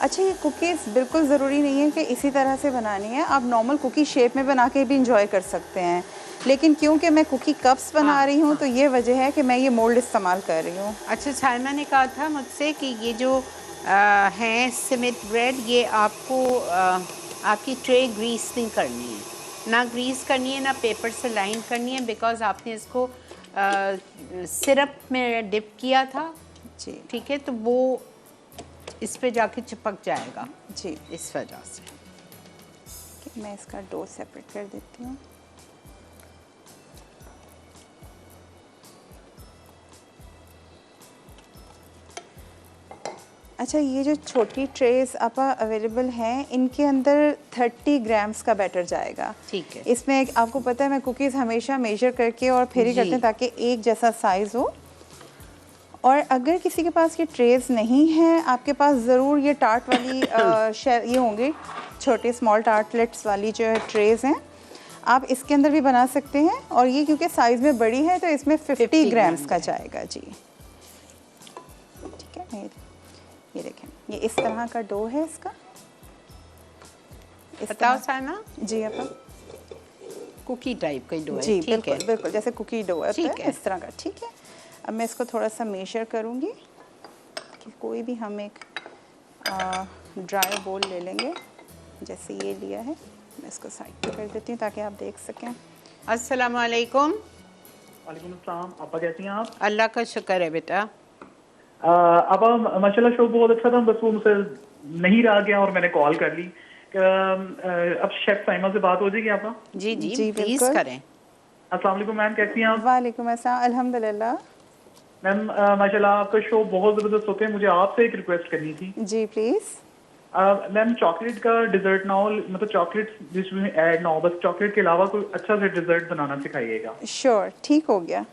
S2: अच्छा, ये कुकीज़ बिल्कुल ज़रूरी नहीं है कि इसी तरह से बनानी है, आप नॉर्मल कुकी शेप में बना के भी इंजॉय कर सकते हैं। लेकिन क्योंकि मैं कुकी कप्स बना
S1: हाँ,
S2: रही हूँ
S1: हाँ।
S2: तो ये वजह है कि मैं ये मोल्ड इस्तेमाल कर रही हूँ।
S1: अच्छा, साइमा ने कहा था मुझसे कि ये जो हैं सिमित ब्रेड, ये आपको आपकी ट्रे ग्रीस नहीं करनी है, ना ग्रीस करनी है ना पेपर से लाइन करनी है, बिकॉज आपने इसको सिरप में डिप किया था।
S2: जी
S1: ठीक है, तो वो इस पे जाके चिपक जाएगा
S2: जी।
S1: इस वजह से।
S2: मैं इसका डो सेपरेट कर देती हूँ। अच्छा, ये जो छोटी ट्रेस आपा अवेलेबल हैं, इनके अंदर 30 ग्राम्स का बैटर जाएगा।
S1: ठीक है।
S2: इसमें आपको पता है मैं कुकीज़ हमेशा मेजर करके और फिर ही
S1: जी।
S2: करते हैं ताकि एक जैसा साइज़ हो। और अगर किसी के पास ये ट्रेस नहीं है, आपके पास ज़रूर ये टार्ट वाली ये होंगी, छोटे स्मॉल टार्टलेट्स वाली जो है ट्रेस हैं, आप इसके अंदर भी बना सकते हैं। और ये क्योंकि साइज़ में बड़ी है तो इसमें 50 ग्राम्स का जाएगा जी। ठीक है, ये देखें, ये इस तरह का डो है इसका।
S1: बताओ साइमा।
S2: जी आपा।
S1: कुकी टाइप का डो है।
S2: जी
S1: ठीक है।
S2: बिल्कुल बिल्कुल, जैसे कुकी डो होता
S1: ठीक
S2: है
S1: है।
S2: इस तरह का। ठीक है, अब मैं इसको थोड़ा सा मेजर करूँगी कि कोई भी हम एक ड्राई बोल ले लेंगे, जैसे ये लिया है। मैं इसको साइड पे कर देती हूँ ताकि आप देख सकें।
S1: अस्सलाम वालेकुम।
S4: वालेकुम अस्सलाम। आपा कैसी हैं आप?
S1: अल्लाह का शुक्र है बेटा।
S4: आपा माशाल्लाह शो बहुत अच्छा था, बस वो मुझसे नहीं रहा गया और मैंने कॉल कर ली। अब शेफ साइमा से बात हो जाएगी आपा?
S1: जी जी,
S2: जी,
S1: प्लीज़
S2: बिल्कुल।
S1: करें।
S4: अस्सलाम वालेकुम मैम, कैसी हैं आप?
S2: वालेकुम अस्सलाम, अल्हम्दुलिल्लाह।
S4: मैम माशाल्लाह आपका शो बहुत ज़बरदस्त होते हैं। मुझे आपसे एक रिक्वेस्ट करनी थी।
S2: जी प्लीज़।
S4: मैम चॉकलेट का डिज़र्ट ना हो, मतलब चॉकलेट जिसमें ऐड ना हो, बस चॉकलेट के अलावा कोई अच्छा सा डिज़र्ट बनाना सिखाइएगा।
S2: श्योर, ठीक हो गया।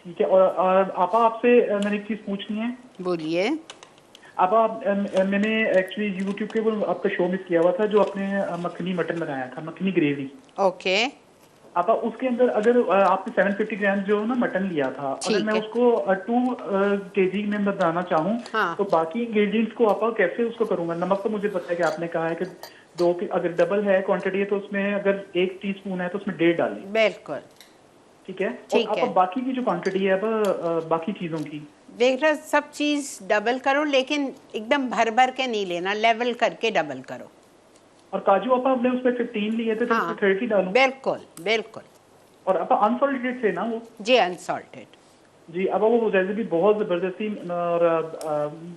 S4: ठीक है। और आपा आपसे मैंने एक चीज़ पूछनी है।
S1: बोलिए।
S4: अब मैंने एक्चुअली यूट्यूब पे वो आपका शो मिस किया हुआ था जो आपने मखनी मटन बनाया था, मखनी ग्रेवी।
S1: ओके।
S4: अब उसके अंदर अगर आपने 750 ग्राम जो ना मटन लिया था, अगर मैं
S1: है।
S4: उसको 2 केजी में बनाना चाहूँ,
S1: हाँ।
S4: तो बाकी इंग्रेडिएंट्स को आप कैसे उसको करूँगा? नमक तो मुझे पता है कि आपने कहा है कि 2 की अगर डबल है क्वांटिटी है तो उसमें अगर 1 टीस्पून है तो उसमें 1.5 डालें।
S1: बिल्कुल।
S4: ठीक है।
S1: ठीक
S4: और
S1: है।
S4: आप बाकी की जो क्वांटिटी है अब बाकी चीज़ों की
S1: देख रहे सब चीज़ डबल करो, लेकिन एकदम भर भर के नहीं लेना, लेवल करके डबल करो।
S4: और काजू आपने उसमें 15 लिए थे तो
S1: हाँ,
S4: उसमें 30 डालूं?
S1: बिल्कुल बिल्कुल।
S4: और अनसॉल्टेड थे ना वो?
S1: जी अनसॉल्टेड।
S4: जी। अब वो जैसे भी बहुत जबरदस्ती और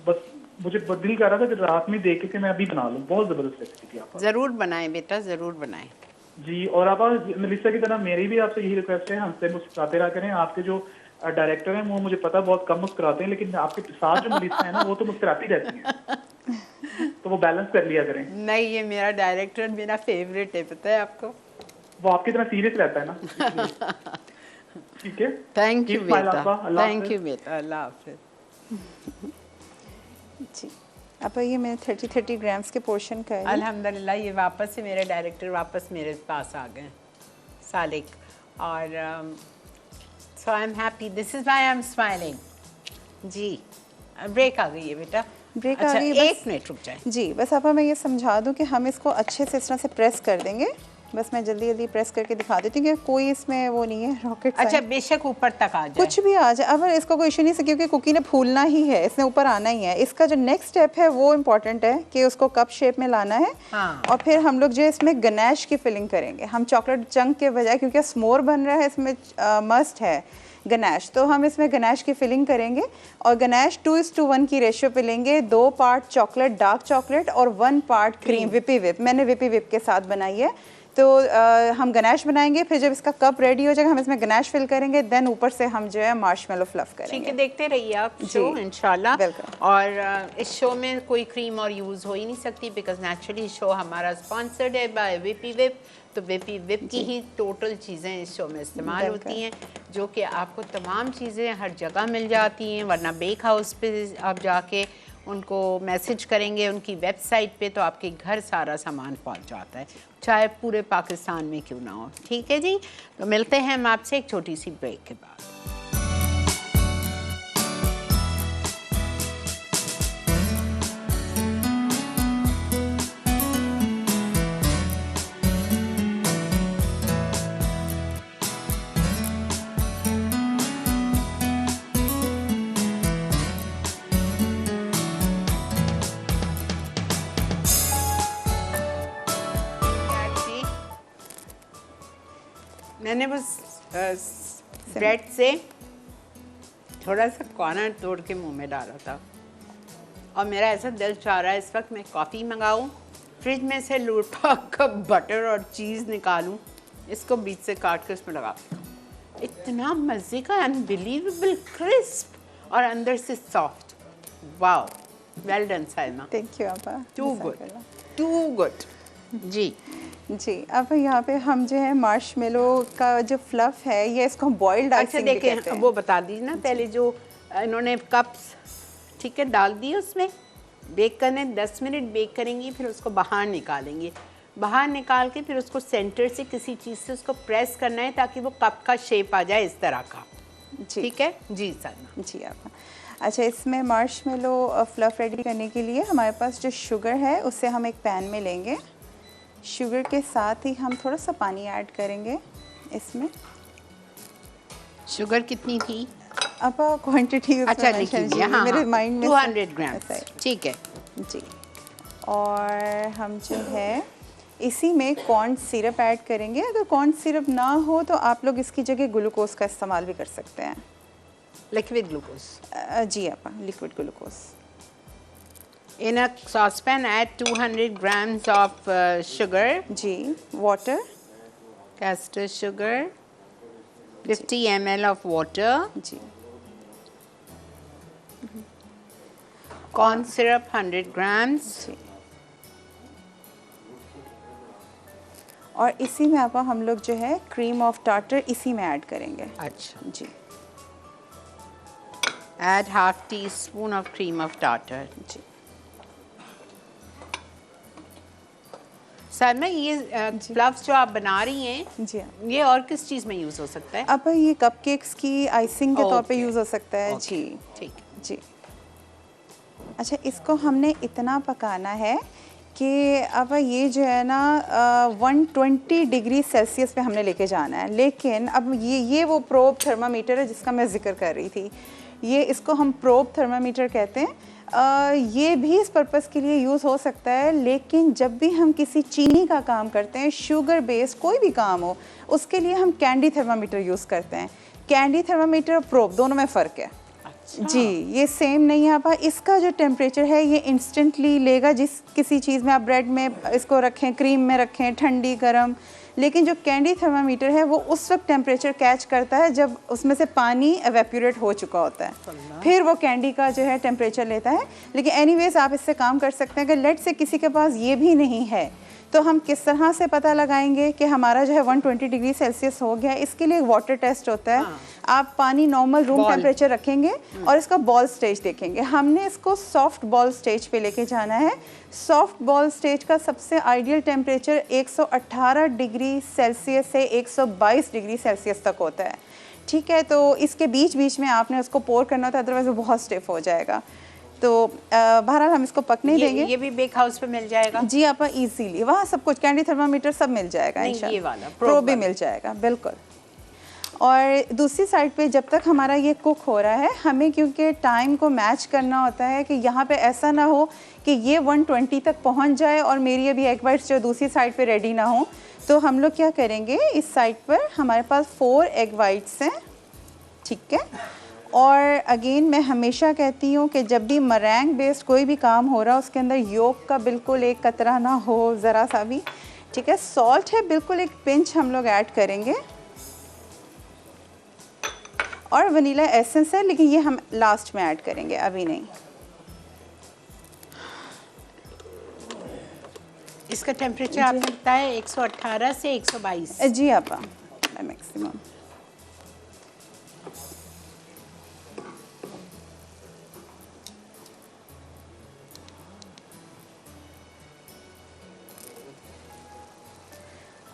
S4: बस मुझे दिल कर रहा था कि रात में देख के मैं अभी बना लूं, बहुत जबरदस्त रेसिपी थी आप।
S1: ज़रूर बनाएं बेटा, ज़रूर बनाएं।
S4: जी। और आप मेलिसा की तरह मेरी भी आपसे यही रिक्वेस्ट है, हमसे मुस्कुराते रहा करें। आपके जो डायरेक्टर हैं वो मुझे पता बहुत कम मुस्कुराते हैं, लेकिन आपके साथ जो मेलिसा है ना वो तो मुस्कुराती रहती हैं। तो वो बैलेंस कर लिया करें।
S1: नहीं, ये मेरा डायरेक्टर मेरा फेवरेट है, पता है आपको।
S4: वो आपकी तरह सीरियस रहता है ना। ठीक है।
S1: थैंक यू
S4: Keep smile,
S1: बेटा,
S4: आपा। अल्लाह
S1: थैंक
S4: हाफिज।
S1: यू बेटा, अल्लाह हाफिज।
S2: जी। अब ये मैंने 30 ग्राम्स के पोर्शन का है।
S1: अल्हम्दुलिल्लाह ये वापस से मेरे डायरेक्टर वापस मेरे पास आ गए, सालिक। और so I am happy, this is why I am smiling. जी। ब्रेक आ गई है बेटा।
S2: ब्रेक
S1: अच्छा,
S2: आ गई।
S1: 1 मिनट रुक जाए।
S2: जी बस आपा मैं ये समझा दूं कि हम इसको अच्छे से इस तरह से प्रेस कर देंगे। बस मैं जल्दी जल्दी प्रेस करके दिखा देती हूँ कि कोई इसमें वो नहीं है रॉकेट
S1: अच्छा, बेशक ऊपर तक आ जाए,
S2: कुछ भी आ जाए। अब इसका कोई इशू नहीं है क्योंकि कुकी ने फूलना ही है, इसने ऊपर आना ही है। इसका जो नेक्स्ट स्टेप है वो इम्पॉर्टेंट है कि उसको कप शेप में लाना है।
S1: हाँ।
S2: और फिर हम लोग जो है इसमें गनैश की फिलिंग करेंगे। हम चॉकलेट चंक के बजाय, क्योंकि स्मोर बन रहा है इसमें मस्ट है गनैश, तो हम इसमें गनैश की फिलिंग करेंगे। और गनैश 2:1 की रेशियो पे लेंगे। 2 पार्ट चॉकलेट, डार्क चॉकलेट और 1 पार्ट क्रीम, विपी विप। मैंने विपी विप के साथ बनाई है। तो हम गनैश बनाएंगे, फिर जब इसका कप रेडी हो जाएगा हम इसमें गनैश फिल करेंगे, देन ऊपर से हम जो है मार्शमेलो फ्लफ करेंगे।
S1: ठीक है, देखते रहिए आप शो इंशाल्लाह।
S2: वेलकम।
S1: और इस शो में कोई क्रीम और यूज़ हो ही नहीं सकती, बिकॉज नेचुरली शो हमारा स्पॉन्सर्ड है बाय विपी विप। तो विपी विप की ही टोटल चीज़ें इस शो में इस्तेमाल होती हैं, जो कि आपको तमाम चीज़ें हर जगह मिल जाती हैं। वरना बेक हाउस पे आप जाके उनको मैसेज करेंगे उनकी वेबसाइट पे, तो आपके घर सारा सामान पहुंच जाता है, चाहे पूरे पाकिस्तान में क्यों ना हो। ठीक है जी, तो मिलते हैं हम आपसे एक छोटी सी ब्रेक के बाद। मैंने बस ब्रेड से थोड़ा सा कॉर्नर तोड़ के मुंह में डाला था, और मेरा ऐसा दिल चाह रहा है इस वक्त मैं कॉफ़ी मंगाऊं, फ्रिज में से लूटा कप बटर और चीज़ निकालूं, इसको बीच से काट के उसमें लगा दूं। इतना मज़े का, अनबिलीवेबल क्रिस्प और अंदर से soft. Wow, well done Saima,
S2: thank you आपा।
S1: Too good, too good. जी
S2: जी। अब यहाँ पे हम जो है मार्शमेलो का जो फ्लफ है, ये इसको हम बॉइल्ड
S1: अच्छा देखें, वो बता दीजिए ना पहले जो इन्होंने कप्स ठीक है डाल दिए उसमें बेक करने, 10 मिनट बेक करेंगी, फिर उसको बाहर निकालेंगे। बाहर निकाल के फिर उसको सेंटर से किसी चीज़ से उसको प्रेस करना है ताकि वो कप का शेप आ जाए इस तरह का। ठीक है जी सर।
S2: जी आप। अच्छा, इसमें मार्शमेलो फ्लफ रेडी करने के लिए हमारे पास जो शुगर है उसे हम एक पैन में लेंगे। शुगर के साथ ही हम थोड़ा सा पानी ऐड करेंगे इसमें।
S1: शुगर कितनी थी?
S2: अब क्वांटिटी
S1: अच्छा लिखिए, हाँ,
S2: मेरे माइंड में
S1: 200 ग्राम। ठीक है
S2: जी। और हम जो है इसी में कॉर्न सिरप ऐड करेंगे। अगर कॉर्न सिरप ना हो तो आप लोग इसकी जगह ग्लूकोज का इस्तेमाल भी कर सकते हैं।
S1: Liquid glucose?
S2: जी आपा, liquid glucose.
S1: In a saucepan add 200 grams of sugar.
S2: जी। water.
S1: Castor sugar. 50 ml of water.
S2: जी।
S1: Corn syrup 100 grams.
S2: जी। और इसी में आपा हम लोग जो है क्रीम ऑफ टार्टर इसी में ऐड करेंगे।
S1: अच्छा
S2: जी।
S1: Add half teaspoon of cream of tartar.
S2: जी
S1: सलमा, ये प्लफ्स जो आप बना रही हैं,
S2: जी हाँ।
S1: ये और किस चीज़ में यूज़ हो सकता है?
S2: अब ये कपकेक्स की आइसिंग के तौर पे
S1: Okay.
S2: यूज़ हो सकता है।
S1: Okay.
S2: जी
S1: ठीक।
S2: जी। अच्छा, इसको हमने इतना पकाना है कि अब ये जो है ना 120 डिग्री सेल्सियस पे हमने लेके जाना है। लेकिन अब ये वो प्रोब थर्मामीटर है जिसका मैं जिक्र कर रही थी। ये इसको हम प्रोब थर्मामीटर कहते हैं। ये भी इस पर्पज़ के लिए यूज़ हो सकता है, लेकिन जब भी हम किसी चीनी का काम करते हैं, शुगर बेस्ड कोई भी काम हो, उसके लिए हम कैंडी थर्मामीटर यूज़ करते हैं। कैंडी थर्मामीटर और प्रोब दोनों में फ़र्क है। जी, ये सेम नहीं है। आप इसका जो टेम्परेचर है ये इंस्टेंटली लेगा। जिस किसी चीज़ में आप ब्रेड में इसको रखें, क्रीम में रखें, ठंडी गर्म, लेकिन जो कैंडी थर्मामीटर है वो उस वक्त टेम्परेचर कैच करता है जब उसमें से पानी एवेपोरेट हो चुका होता है, फिर वो कैंडी का जो है टेम्परेचर लेता है। लेकिन एनीवेज आप इससे काम कर सकते हैं। अगर लेट से किसी के पास ये भी नहीं है तो हम किस तरह से पता लगाएंगे कि हमारा जो है 120 डिग्री सेल्सियस हो गया है? इसके लिए एक वाटर टेस्ट होता है। आप पानी नॉर्मल रूम टेम्परेचर रखेंगे और इसका बॉल स्टेज देखेंगे। हमने इसको सॉफ्ट बॉल स्टेज पे लेके जाना है। सॉफ्ट बॉल स्टेज का सबसे आइडियल टेम्परेचर 118 डिग्री सेल्सियस से 122 डिग्री सेल्सियस तक होता है। ठीक है, तो इसके बीच बीच में आपने उसको पोर करना होता है, अदरवाइज वो बहुत स्टिफ हो जाएगा। तो बहरहाल हम इसको पकने देंगे।
S1: ये भी बेक हाउस पे मिल जाएगा?
S2: जी, आप इजीली वहाँ सब कुछ कैंडी थर्मामीटर सब मिल जाएगा।
S1: ये वाला
S2: प्रो भी मिल जाएगा, बिल्कुल। और दूसरी साइड पे जब तक हमारा ये कुक हो रहा है, हमें क्योंकि टाइम को मैच करना होता है कि यहाँ पे ऐसा ना हो कि ये 120 तक पहुँच जाए और मेरी अभी एग वाइट्स जो दूसरी साइड पे रेडी ना हो। तो हम लोग क्या करेंगे, इस साइड पर हमारे पास 4 एग वाइट्स हैं। ठीक है, और अगेन मैं हमेशा कहती हूँ कि जब भी मरैंग बेस्ड कोई भी काम हो रहा है उसके अंदर योक का बिल्कुल एक कतरा ना हो, ज़रा सा भी। ठीक है, सॉल्ट है बिल्कुल एक पिंच हम लोग ऐड करेंगे, और वनीला एसेंस है, लेकिन ये हम लास्ट में ऐड करेंगे, अभी नहीं।
S1: इसका टेम्परेचर आपने बताया 118 से 122?
S2: जी आपा, मैक्सिमम।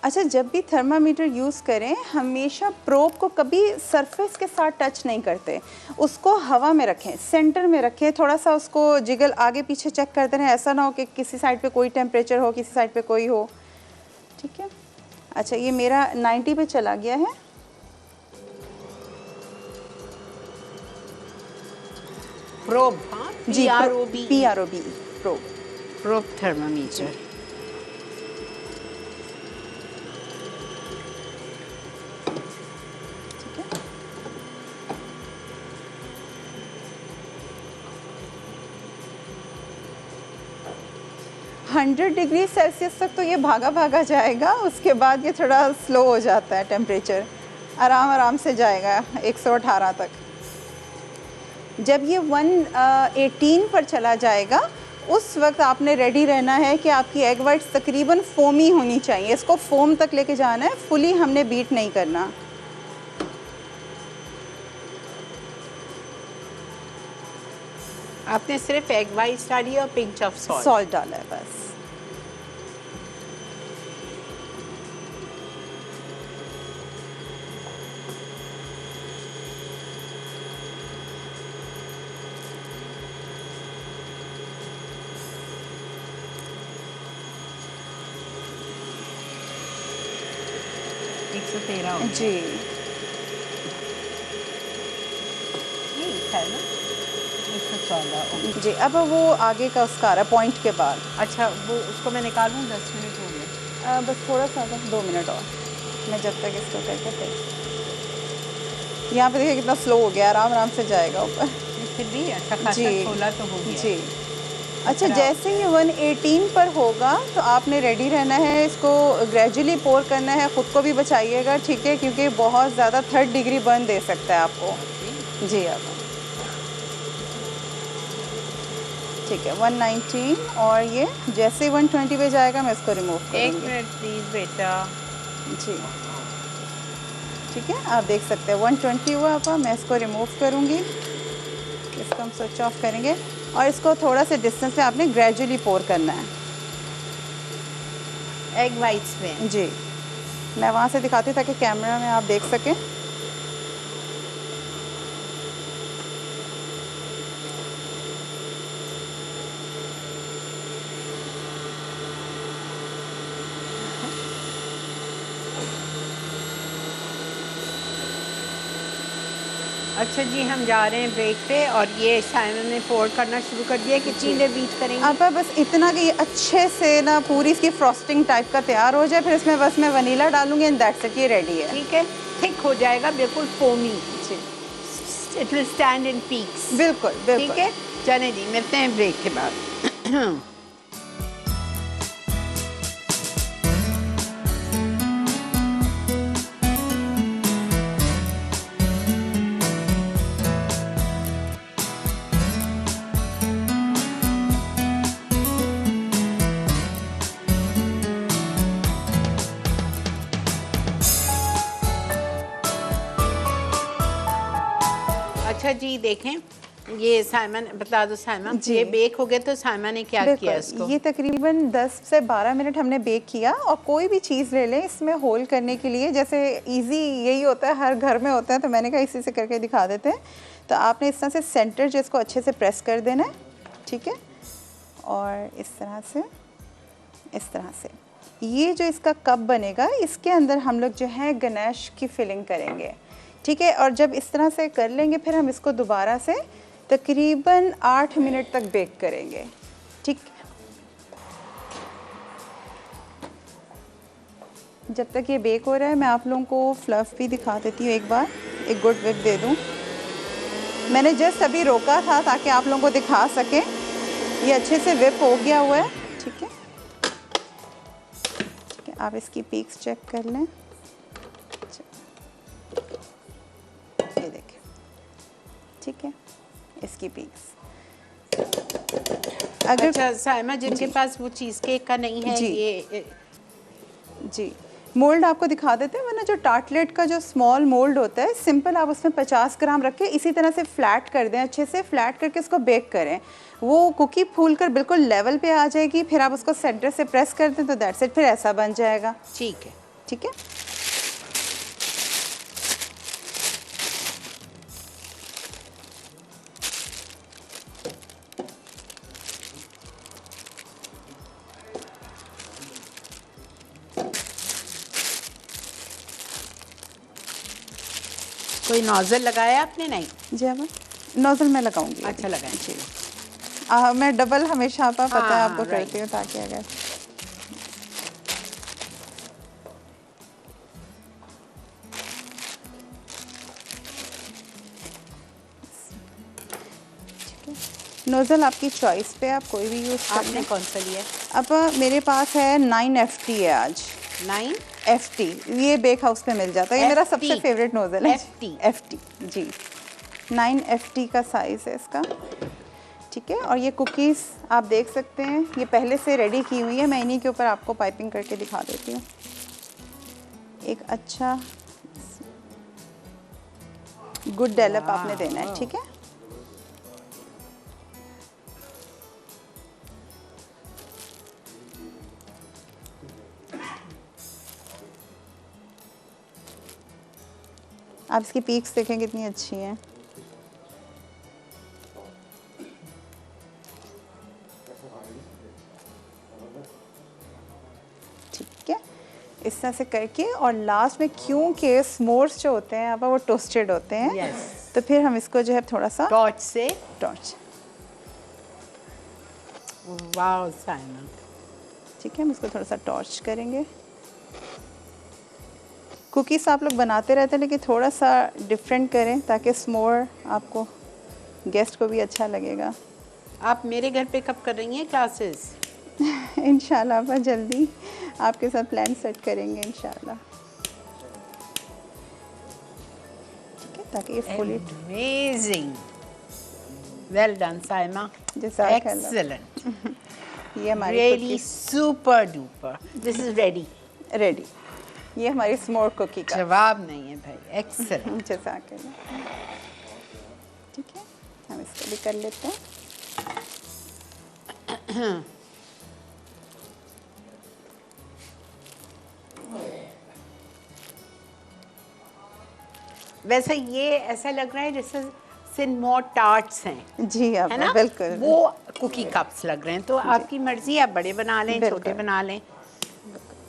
S2: अच्छा, जब भी थर्मामीटर यूज़ करें हमेशा प्रोब को कभी सरफेस के साथ टच नहीं करते, उसको हवा में रखें, सेंटर में रखें, थोड़ा सा उसको जिगल आगे पीछे चेक करते रहें। ऐसा ना हो कि किसी साइड पे कोई टेम्परेचर हो, किसी साइड पे कोई हो। ठीक है, अच्छा ये मेरा 90 पे चला गया है।
S1: प्रोब? हाँ,
S2: जी,
S1: PROB
S2: probe.
S1: Probe thermometer.
S2: 100 degree Celsius तक तो ये भागा भागा जाएगा, उसके बाद ये थोड़ा स्लो हो जाता है टेम्परेचर, आराम आराम से जाएगा 118 तक। जब ये 118 पर चला जाएगा उस वक्त आपने रेडी रहना है कि आपकी एग वाइट्स तकरीबन फोमी होनी चाहिए। इसको फोम तक लेके जाना है, फुली हमने बीट नहीं करना।
S1: आपने सिर्फ एग वाइट्स डाली और पिंच ऑफ
S2: सॉल्ट डाला है बस। जी
S1: है ना, 114।
S2: जी, अब वो आगे का उसका आ रहा है पॉइंट के बाद।
S1: अच्छा, वो उसको मैं निकालूं? 10 मिनट हो गए।
S2: बस थोड़ा सा, बस 2 मिनट और, मैं जब तक इसको करके फिर यहाँ पे देखिए कितना स्लो हो गया, आराम आराम से जाएगा ऊपर।
S1: फिर भी अच्छा खासा
S2: जी,
S1: खोला तो हो गया।
S2: जी। अच्छा, जैसे ही 118 पर होगा तो आपने रेडी रहना है, इसको ग्रेजुअली पोर करना है, ख़ुद को भी बचाइएगा। ठीक है, क्योंकि बहुत ज़्यादा 3rd डिग्री बर्न दे सकता है आपको। जी आप ठीक है, 119, और ये जैसे ही 120 पे जाएगा मैं इसको रिमूव करूँगी।
S1: 1 मिनट प्लीज़ बेटा।
S2: जी ठीक है, आप देख सकते हैं 120 हुआ आपका, मैं इसको रिमूव करूँगी। इसको हम स्विच ऑफ करेंगे और इसको थोड़ा सा डिस्टेंस पे आपने ग्रेजुअली पोर करना है।
S1: एग वाइट्स में
S2: जी, मैं वहाँ से दिखाती हूँ ताकि कैमरा में आप देख सकें।
S1: अच्छा जी, हम जा रहे हैं ब्रेक पे और ये साइमन ने फोल्ड करना शुरू कर दिया। कितनी देर बीट करेंगे?
S2: आप बस इतना कि ये अच्छे से ना पूरी इसकी फ्रॉस्टिंग टाइप का तैयार हो जाए, फिर इसमें बस मैं वनीला डालूंगी एंड दैट्स इट, ये रेडी है।
S1: ठीक है, थिक हो जाएगा, बिल्कुल फोमी।
S2: जी,
S1: it will stand in peaks.
S2: बिल्कुल बिल्कुल।
S1: ठीक है, चलें जी, मिलते हैं ब्रेक के बाद। अच्छा जी, देखें ये साइमन, बता दो साइमन,
S2: जी।
S1: ये बेक हो गया तो साइमन ने क्या किया इसको?
S2: बिल्कुल, ये तकरीबन 10 से 12 मिनट हमने बेक किया। और कोई भी चीज़ ले लें इसमें होल करने के लिए, जैसे इजी यही होता है, हर घर में होता है, तो मैंने कहा इसी से करके दिखा देते हैं। तो आपने इस तरह से सेंटर जिसको अच्छे से प्रेस कर देना है, ठीक है, और इस तरह से ये जो इसका कप बनेगा, इसके अंदर हम लोग जो है गनेश की फिलिंग करेंगे, ठीक है। और जब इस तरह से कर लेंगे, फिर हम इसको दोबारा से तकरीबन 8 मिनट तक बेक करेंगे, ठीक। जब तक ये बेक हो रहा है, मैं आप लोगों को फ्लफ़ भी दिखा देती हूँ। एक बार एक गुड विप दे दूँ। मैंने जस्ट अभी रोका था ताकि आप लोगों को दिखा सकें। ये अच्छे से विप हो गया हुआ है, ठीक है। ठीक है, आप इसकी पीक्स चेक कर लें। ये देखें, ठीक है, इसकी पीक्स। अगर
S1: अच्छा साइमा, जिनके पास वो चीज़ केक का नहीं है,
S2: जी।
S1: ये
S2: जी, मोल्ड आपको दिखा देते हैं, वरना जो टार्टलेट का जो स्मॉल मोल्ड होता है, सिंपल आप उसमें 50 ग्राम रख के इसी तरह से फ्लैट कर दें, अच्छे से फ्लैट करके उसको बेक करें। वो कुकी फूल कर बिल्कुल लेवल पे आ जाएगी, फिर आप उसको सेंटर से प्रेस कर दें तो दैट्स इट, फिर ऐसा बन जाएगा।
S1: ठीक है।
S2: ठीक है,
S1: कोई नोजल लगाया आपने? नहीं।
S2: जी अब नोजल मैं लगाऊंगी।
S1: अच्छा लगाएं।
S2: जी, मैं डबल हमेशा पता है
S1: हाँ,
S2: आपको
S1: राइट।
S2: करती हूँ, ताकि अगर नोज़ल आपकी चॉइस पे, आप कोई भी यूज़ कर
S1: आपने
S2: लें।
S1: कौन सा लिया?
S2: अब मेरे पास है 9FT है आज।
S1: 9FT,
S2: ये बेक हाउस पे मिल जाता है, ये मेरा
S1: FT
S2: सबसे फेवरेट नोज़ल है।
S1: FT
S2: FT जी, 9FT का साइज़ है इसका, ठीक है। और ये कुकीज़ आप देख सकते हैं, ये पहले से रेडी की हुई है। मैं इन्हीं के ऊपर आपको पाइपिंग करके दिखा देती हूँ। एक अच्छा गुड डेवलप आपने देना है, ठीक है। आप इसकी पीक्स देखें कितनी अच्छी हैं। ठीक है, इस तरह से करके, और लास्ट में क्योंकि स्मोर्स जो होते हैं अब वो टोस्टेड होते हैं,
S1: Yes.
S2: तो फिर हम इसको जो है थोड़ा सा
S1: टॉर्च से।
S2: टॉर्च,
S1: वाह साइमा,
S2: ठीक है, हम इसको थोड़ा सा टॉर्च करेंगे। कुकीज़ आप लोग बनाते रहते हैं, लेकिन थोड़ा सा डिफरेंट करें ताकि स्मोर आपको गेस्ट को भी अच्छा लगेगा।
S1: आप मेरे घर पे कब कर रही हैं क्लासेस?
S2: इंशाल्लाह आप जल्दी आपके साथ प्लान सेट करेंगे इंशाल्लाह, ठीक है, ताकि ये fully
S1: amazing, well done Saima,
S2: जज़ाकल्लाह।
S1: एक्सीलेंट,
S2: ये हमारी
S1: really super duper, this is ready.
S2: Ready, ये हमारी स्मोर कुकी का
S1: जवाब नहीं है भाई, एक्सीलेंट।
S2: जज़ाकल्लाह, ठीक है। हम इसको भी कर लेते हैं।
S1: वैसे ये ऐसा लग रहा है जैसे सिनमोर टार्ट्स हैं,
S2: जी
S1: है ना?
S2: आप बिल्कुल।
S1: वो कुकी कप्स लग रहे हैं। तो आपकी मर्जी, आप बड़े बना लें,
S2: बिल्कुल।
S1: छोटे बना लें।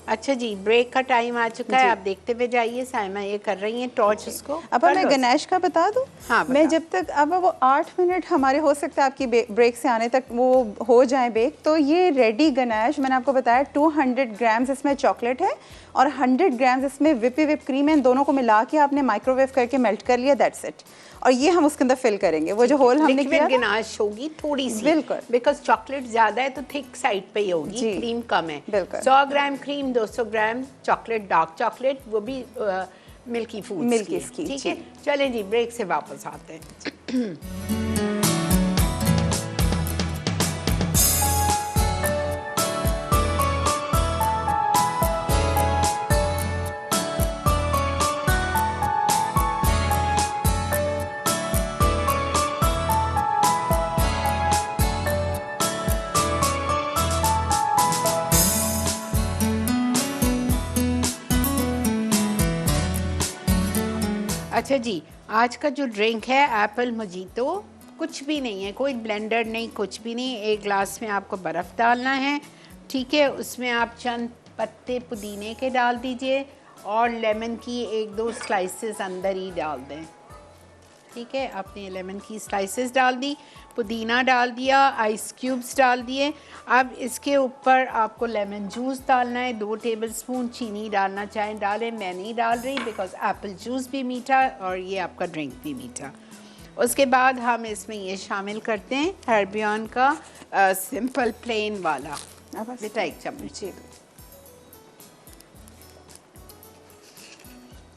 S1: अच्छा जी, ब्रेक का टाइम आ चुका है,
S2: जी।
S1: आप देखते हुए जाइए। साइमा ये कर रही हैं टॉर्च उसको।
S2: अब
S1: कर
S2: मैं
S1: लो।
S2: गणेश का बता दूं?
S1: हाँ,
S2: मैं
S1: बता।
S2: जब तक अब वो 8 मिनट हमारे हो सकता है आपकी ब्रेक से आने तक वो हो जाए बेक, तो ये रेडी गणेश मैंने आपको बताया 200 ग्राम्स इसमें चॉकलेट है और 100 ग्राम्स इसमें विप क्रीम है। इन दोनों को मिला के आपने माइक्रोवेव करके मेल्ट कर लिया, दैट्स इट। और ये हम उसके अंदर फिल करेंगे, वो जो होल हमने किया
S1: लिक्विड
S2: था।
S1: गनाश होगी थोड़ी सी,
S2: बिल्कुल।
S1: बिकॉज चॉकलेट ज्यादा है तो थिक साइड पे ही होगी,
S2: जी,
S1: क्रीम कम है।
S2: बिल्कुल।
S1: 100 ग्राम क्रीम, 200 ग्राम चॉकलेट, डार्क चॉकलेट, वो भी मिल्की फूड्स
S2: मिल्कीज़ की,
S1: ठीक है।
S2: जी।
S1: चलें जी, ब्रेक से वापस आते हैं। अच्छा जी, आज का जो ड्रिंक है एप्पल मोजीतो, कुछ भी नहीं है, कोई ब्लेंडर नहीं, कुछ भी नहीं। एक ग्लास में आपको बर्फ़ डालना है, ठीक है। उसमें आप चंद पत्ते पुदीने के डाल दीजिए और लेमन की 1-2 स्लाइसेस अंदर ही डाल दें, ठीक है। आपने लेमन की स्लाइसेस डाल दी, पुदीना डाल दिया, आइस क्यूब्स डाल दिए। अब इसके ऊपर आपको लेमन जूस डालना है, 2 टेबलस्पून। चीनी डालना चाहें डालें, मैं नहीं डाल रही बिकॉज एप्पल जूस भी मीठा और ये आपका ड्रिंक भी मीठा। उसके बाद हम इसमें ये शामिल करते हैं हर्बियन का सिंपल प्लेन वाला, बेटा 1 चम्मच,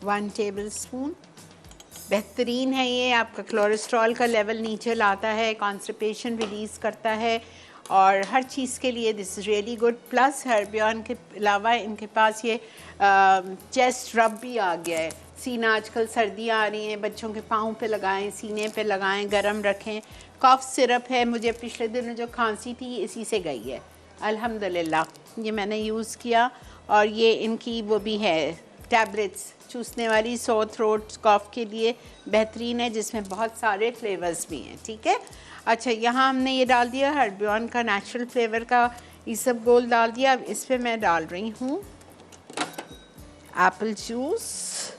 S1: 1 टेबलस्पून। बेहतरीन है ये, आपका कोलेस्ट्रॉल का लेवल नीचे लाता है, कॉन्स्टिपेशन रिलीज़ करता है और हर चीज़ के लिए this is really good. Plus Harbin के अलावा इनके पास ये चेस्ट रब भी आ गया है। सीना, आजकल सर्दियाँ आ रही हैं, बच्चों के पाँव पे लगाएं, सीने पे लगाएं, गरम रखें। कफ सिरप है, मुझे पिछले दिनों जो खांसी थी इसी से गई है अल्हम्दुलिल्लाह। ये मैंने यूज़ किया और ये इनकी वो भी है टैबलेट्स चूसने वाली, सोर थ्रोट कॉफ के लिए बेहतरीन है, जिसमें बहुत सारे फ्लेवर्स भी हैं, ठीक है। अच्छा, यहाँ हमने ये डाल दिया हर्बियन का नेचुरल फ्लेवर का इसबगोल डाल दिया। अब इस पर मैं डाल रही हूँ एप्पल जूस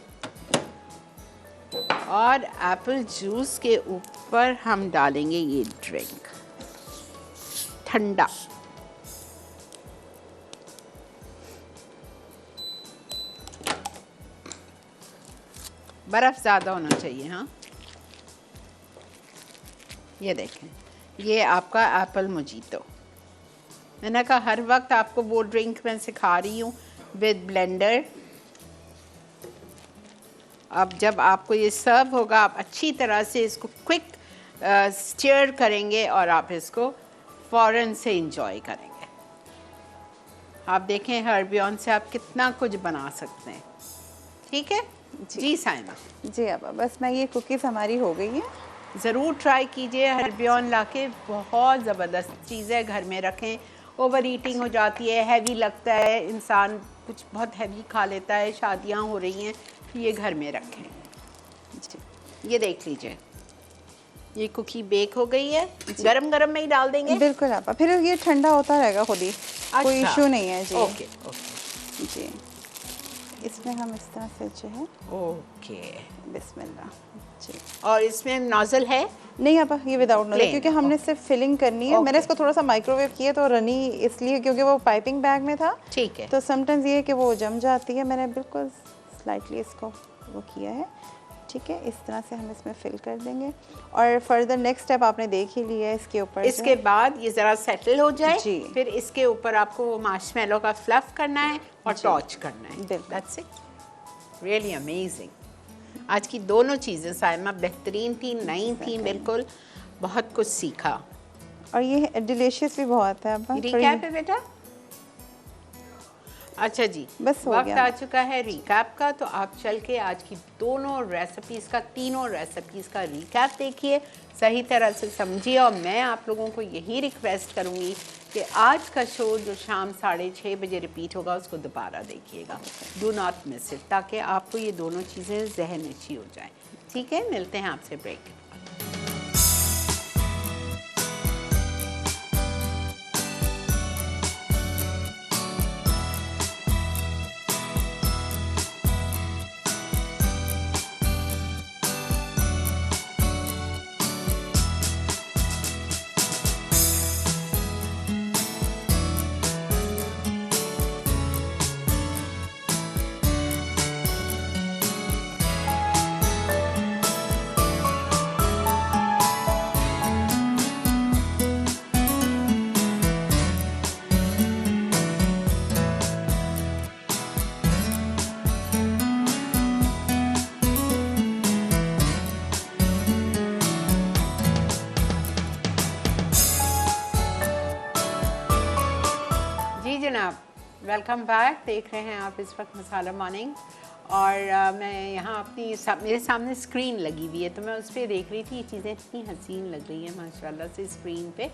S1: और एप्पल जूस के ऊपर हम डालेंगे ये ड्रिंक ठंडा। बर्फ़ ज़्यादा होना चाहिए, हाँ। ये देखें, ये आपका एप्पल मोजीतो। मैंने कहा हर वक्त आपको वो ड्रिंक मैं सिखा रही हूँ विद ब्लेंडर। अब जब आपको ये सर्व होगा, आप अच्छी तरह से इसको क्विक स्टीयर करेंगे और आप इसको फ़ौरन से इंजॉय करेंगे। आप देखें हर्बियन से आप कितना कुछ बना सकते हैं, ठीक है जी साइमा।
S2: जी अब बस मैं ये कुकीज़ हमारी हो गई है।
S1: ज़रूर ट्राई कीजिए, हर्बियन लाके बहुत ज़बरदस्त चीज़ है, घर में रखें। ओवर ईटिंग हो जाती है, हैवी लगता है, इंसान कुछ बहुत हैवी खा लेता है, शादियां हो रही हैं, ये घर में रखें जी। ये देख लीजिए, ये कुकी बेक हो गई है, गरम गरम में ही डाल देंगे।
S2: बिल्कुल आप, फिर ये ठंडा होता रहेगा खुद ही, कोई
S1: अच्छा।
S2: इशू नहीं है जी।
S1: ओके ओके
S2: जी, इसमें हम इस तरह से जो है
S1: ओके।
S2: बिस्मिल्लाह जी।
S1: और इसमें नोजल है?
S2: नहीं आप, ये विदाउट नोजल,
S1: Plain,
S2: क्योंकि हमने सिर्फ फिलिंग करनी है।
S1: Okay.
S2: मैंने इसको थोड़ा सा माइक्रोवेव किया तो रनी इसलिए क्योंकि वो पाइपिंग बैग में था,
S1: ठीक है।
S2: तो समटाइम्स ये है कि वो जम जाती है। मैंने बिल्कुल स्लाइटली इसको वो किया है, ठीक है। इस तरह से हम इसमें फिल कर देंगे और फर्दर नेक्स्ट स्टेप आपने देख ही लिया है। इसके ऊपर
S1: इसके बाद ये ज़रा सेटल हो जाए
S2: जी।
S1: फिर इसके ऊपर आपको मार्शमेलो का फ्लफ करना है और
S2: जी।
S1: टॉर्च करना है।
S2: बिल्कुल।
S1: That's it, really amazing. आज की दोनों चीज़ें साइमा बेहतरीन थी, नई थी बिल्कुल, बहुत कुछ सीखा।
S2: और ये डिलीशियस भी बहुत है। अब
S1: रिकैप है बेटा। अच्छा जी,
S2: बस हो
S1: वक्त
S2: गया।
S1: आ चुका है रिकैप का, तो आप चल के आज की दोनों रेसिपीज़ का, तीनों रेसिपीज़ का रिकैप देखिए, सही तरह से समझिए। और मैं आप लोगों को यही रिक्वेस्ट करूँगी कि आज का शो जो शाम 6:30 बजे रिपीट होगा उसको दोबारा देखिएगा, डू नॉट मिस इट, ताकि आपको ये दोनों चीज़ें जहन नशी हो जाएँ। ठीक है, मिलते हैं आपसे ब्रेक। जी जनाब, वेलकम बैक। देख रहे हैं आप इस वक्त मसाला मॉर्निंग, और मैं यहाँ मेरे सामने स्क्रीन लगी हुई है, तो मैं उस पर देख रही थी। ये चीज़ें इतनी हसीन लग रही हैं माशाल्लाह से स्क्रीन पे।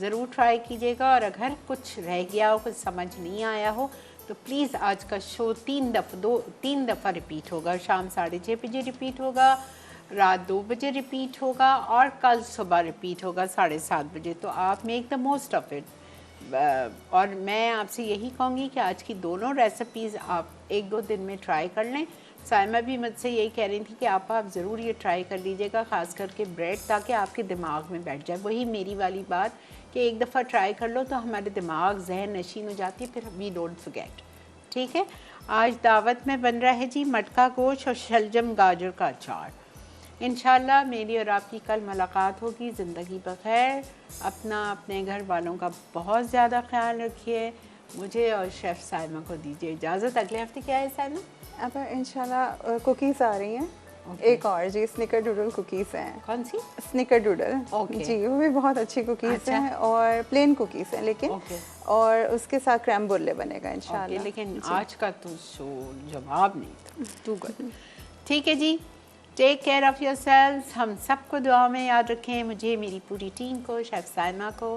S1: ज़रूर ट्राई कीजिएगा, और अगर कुछ रह गया हो, कुछ समझ नहीं आया हो, तो प्लीज़ आज का शो 3 दफ़ा रिपीट होगा। शाम 6:30 बजे रिपीट होगा, रात 2 बजे रिपीट होगा, और कल सुबह रिपीट होगा 7:30 बजे। तो आप make the most of it. और मैं आपसे यही कहूँगी कि आज की दोनों रेसिपीज़ आप 1-2 दिन में ट्राई कर लें। साइमा भी मुझसे यही कह रही थी कि आप ज़रूर ये ट्राई कर लीजिएगा, ख़ास करके ब्रेड, ताकि आपके दिमाग में बैठ जाए। वही मेरी वाली बात कि एक दफ़ा ट्राई कर लो तो हमारे दिमाग जहन नशीन हो जाती है, फिर वी डोंट फॉरगेट। ठीक है, आज दावत में बन रहा है जी मटका गोश्त और शलजम गाजर का अचार। इंशाल्लाह मेरी और आपकी कल मुलाकात होगी। ज़िंदगी बखैर। अपने घर वालों का बहुत ज़्यादा ख्याल रखिए। मुझे और शेफ़ साइमा को दीजिए इजाज़त। अगले हफ्ते क्या है साइमा?
S2: अब इंशाल्लाह कुकीज़ आ रही हैं। एक और जी, स्निकर डूडल कुकीज़ हैं।
S1: कौन सी?
S2: Snickerdoodle.
S1: ओके।
S2: जी, वो भी बहुत अच्छी कुकीज़
S1: अच्छा।
S2: हैं, और प्लेन कुकीज़ हैं लेकिन।
S1: ओके।
S2: और उसके साथ क्रैम बुर्ले बनेगा इंशाल्लाह।
S1: लेकिन आज का तो शो जवाब नहीं था। Too good. ठीक है जी, take care of your selves. हम सबको दुआ में याद रखें, मुझे, मेरी पूरी टीम को, शेफ़ साइमा को,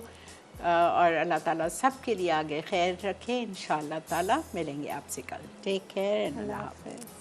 S1: और अल्लाह ताला सब के लिए आगे खैर रखें। इंशाअल्लाह ताला मिलेंगे आपसे कल। टेक केयर एंड अल्लाह हाफ़िज़।